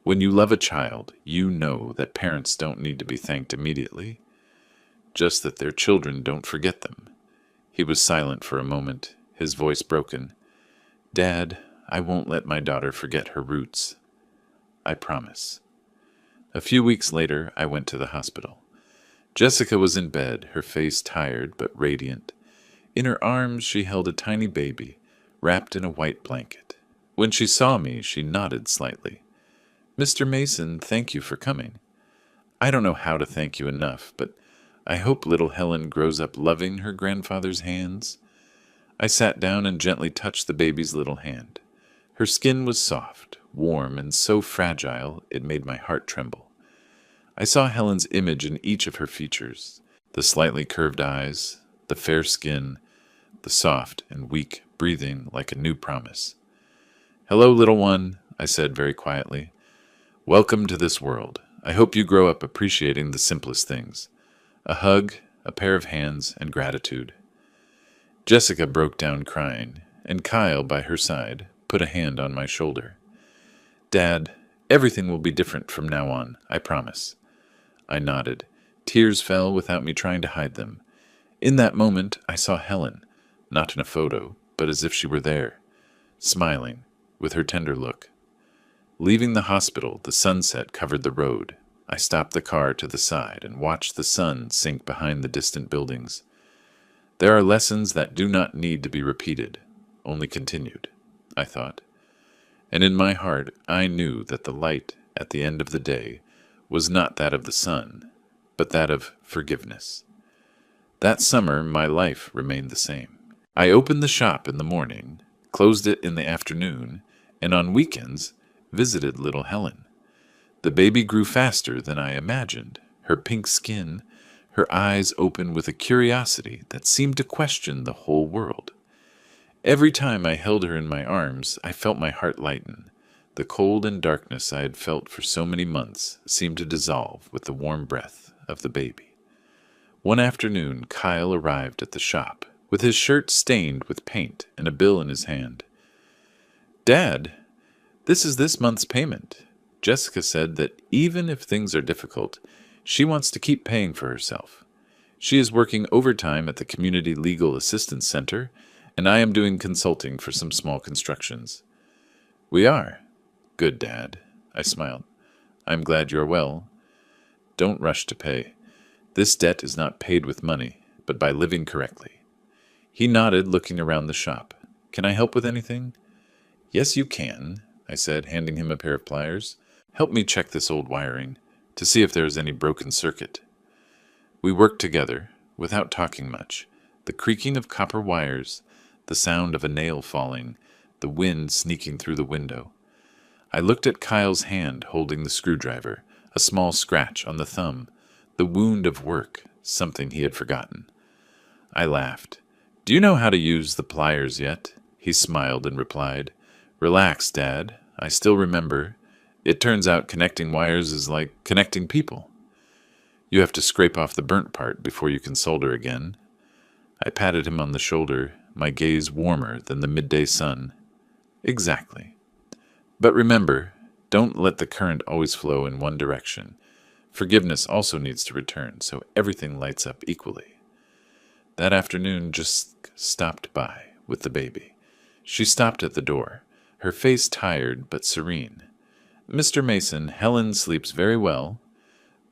When you love a child, you know that parents don't need to be thanked immediately, just that their children don't forget them." He was silent for a moment, his voice broken. "Dad, I won't let my daughter forget her roots. I promise." A few weeks later, I went to the hospital. Jessica was in bed, her face tired but radiant. In her arms she held a tiny baby, wrapped in a white blanket. When she saw me, she nodded slightly. "Mr. Mason, thank you for coming. I don't know how to thank you enough, but I hope little Helen grows up loving her grandfather's hands." I sat down and gently touched the baby's little hand. Her skin was soft, warm, and so fragile it made my heart tremble. I saw Helen's image in each of her features: the slightly curved eyes, the fair skin, the soft and weak breathing like a new promise. "Hello, little one," I said very quietly. "Welcome to this world. I hope you grow up appreciating the simplest things: a hug, a pair of hands, and gratitude." Jessica broke down crying, and Kyle, by her side, put a hand on my shoulder. "Dad, everything will be different from now on, I promise." I nodded. Tears fell without me trying to hide them. In that moment, I saw Helen, not in a photo, but as if she were there, smiling, with her tender look. Leaving the hospital, the sunset covered the road. I stopped the car to the side and watched the sun sink behind the distant buildings. There are lessons that do not need to be repeated, only continued, I thought. And in my heart, I knew that the light at the end of the day was not that of the sun, but that of forgiveness. That summer, my life remained the same. I opened the shop in the morning, closed it in the afternoon, and on weekends visited little Helen. The baby grew faster than I imagined, her pink skin, her eyes open with a curiosity that seemed to question the whole world. Every time I held her in my arms, I felt my heart lighten. The cold and darkness I had felt for so many months seemed to dissolve with the warm breath of the baby. One afternoon, Kyle arrived at the shop, with his shirt stained with paint and a bill in his hand. "Dad, this is this month's payment." Jessica said that even if things are difficult, she wants to keep paying for herself. She is working overtime at the Community Legal Assistance Center, and I am doing consulting for some small constructions. "We are." "Good, Dad." I smiled. "I'm glad you're well. Don't rush to pay. This debt is not paid with money, but by living correctly." He nodded, looking around the shop. "Can I help with anything?" "Yes, you can," I said, handing him a pair of pliers. "Help me check this old wiring, to see if there is any broken circuit." We worked together, without talking much. The creaking of copper wires, the sound of a nail falling, the wind sneaking through the window. I looked at Kyle's hand holding the screwdriver, a small scratch on the thumb, the wound of work, something he had forgotten. I laughed. "Do you know how to use the pliers yet?" He smiled and replied, "Relax, Dad. I still remember. It turns out connecting wires is like connecting people. You have to scrape off the burnt part before you can solder again." I patted him on the shoulder, my gaze warmer than the midday sun. "Exactly. But remember, don't let the current always flow in one direction. Forgiveness also needs to return, so everything lights up equally." That afternoon just stopped by with the baby. She stopped at the door, her face tired but serene. "Mr. Mason, Helen sleeps very well.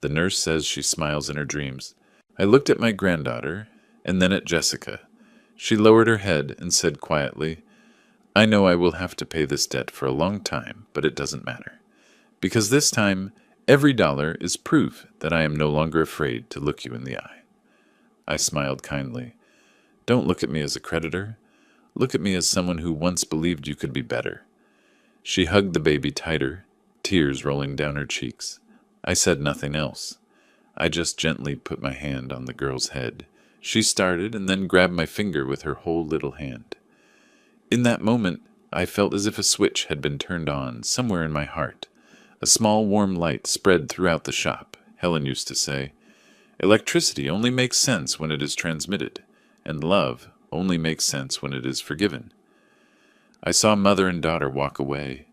The nurse says she smiles in her dreams." I looked at my granddaughter, and then at Jessica. She lowered her head and said quietly, "I know I will have to pay this debt for a long time, but it doesn't matter. Because this time, every dollar is proof that I am no longer afraid to look you in the eye." I smiled kindly. "Don't look at me as a creditor. Look at me as someone who once believed you could be better." She hugged the baby tighter, tears rolling down her cheeks. I said nothing else. I just gently put my hand on the girl's head. She started and then grabbed my finger with her whole little hand. In that moment, I felt as if a switch had been turned on somewhere in my heart. A small warm light spread throughout the shop. Helen used to say, "Electricity only makes sense when it is transmitted, and love only makes sense when it is forgiven." I saw mother and daughter walk away.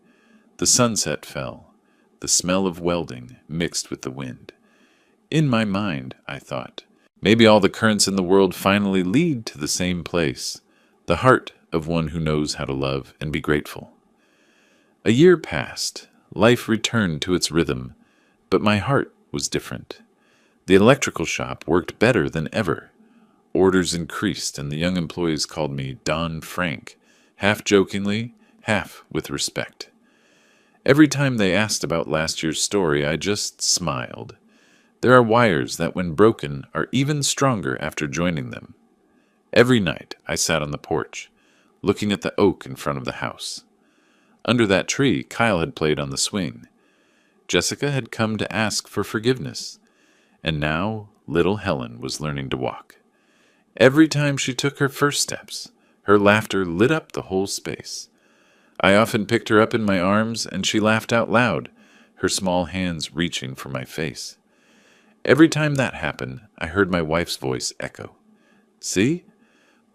The sunset fell. The smell of welding mixed with the wind. In my mind, I thought, maybe all the currents in the world finally lead to the same place, the heart of one who knows how to love and be grateful. A year passed. Life returned to its rhythm, but my heart was different. The electrical shop worked better than ever. Orders increased, and the young employees called me Don Frank, half jokingly, half with respect. Every time they asked about last year's story, I just smiled. There are wires that, when broken, are even stronger after joining them. Every night I sat on the porch, looking at the oak in front of the house. Under that tree, Kyle had played on the swing. Jessica had come to ask for forgiveness, and now little Helen was learning to walk. Every time she took her first steps, her laughter lit up the whole space. I often picked her up in my arms, and she laughed out loud, her small hands reaching for my face. Every time that happened, I heard my wife's voice echo. See?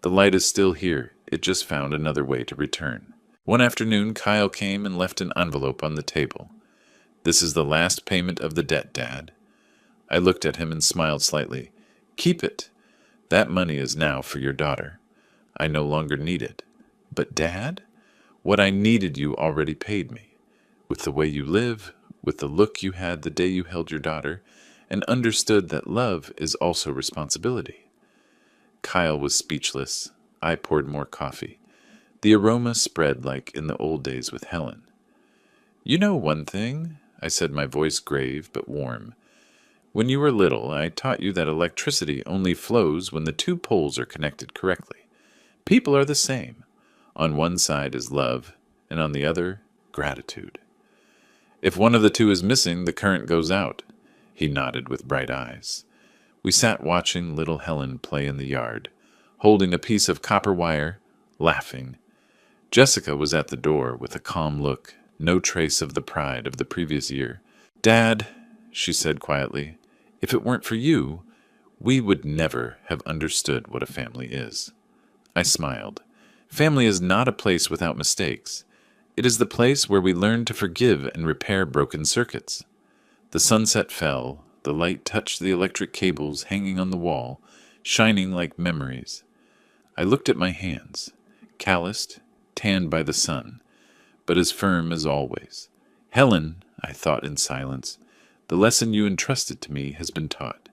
The light is still here. It just found another way to return. One afternoon, Kyle came and left an envelope on the table. This is the last payment of the debt, Dad. I looked at him and smiled slightly. Keep it. That money is now for your daughter. I no longer need it. But, Dad, what I needed you already paid me. With the way you live, with the look you had the day you held your daughter, and understood that love is also responsibility. Kyle was speechless. I poured more coffee. The aroma spread like in the old days with Helen. You know one thing, I said, my voice grave but warm. When you were little, I taught you that electricity only flows when the two poles are connected correctly. People are the same. On one side is love, and on the other, gratitude. If one of the two is missing, the current goes out. He nodded with bright eyes. We sat watching little Helen play in the yard, holding a piece of copper wire, laughing. Jessica was at the door with a calm look, no trace of the pride of the previous year. Dad, she said quietly, if it weren't for you, we would never have understood what a family is. I smiled. Family is not a place without mistakes. It is the place where we learn to forgive and repair broken circuits. The sunset fell, the light touched the electric cables hanging on the wall, shining like memories. I looked at my hands, calloused, tanned by the sun, but as firm as always. Helen, I thought in silence, the lesson you entrusted to me has been taught.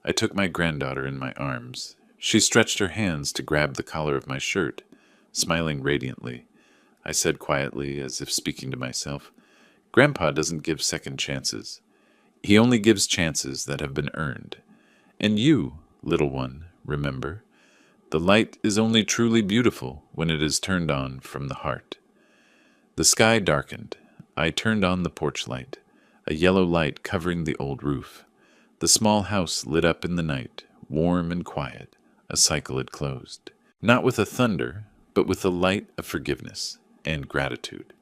I took my granddaughter in my arms. She stretched her hands to grab the collar of my shirt, smiling radiantly. I said quietly, as if speaking to myself, Grandpa doesn't give second chances. He only gives chances that have been earned. And you, little one, remember, the light is only truly beautiful when it is turned on from the heart. The sky darkened. I turned on the porch light, a yellow light covering the old roof. The small house lit up in the night, warm and quiet. A cycle had closed. Not with a thunder, but with the light of forgiveness and gratitude.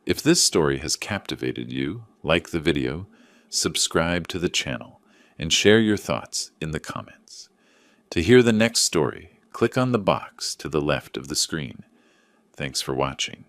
If this story has captivated you, like the video, subscribe to the channel, and share your thoughts in the comments. To hear the next story, click on the box to the left of the screen. Thanks for watching.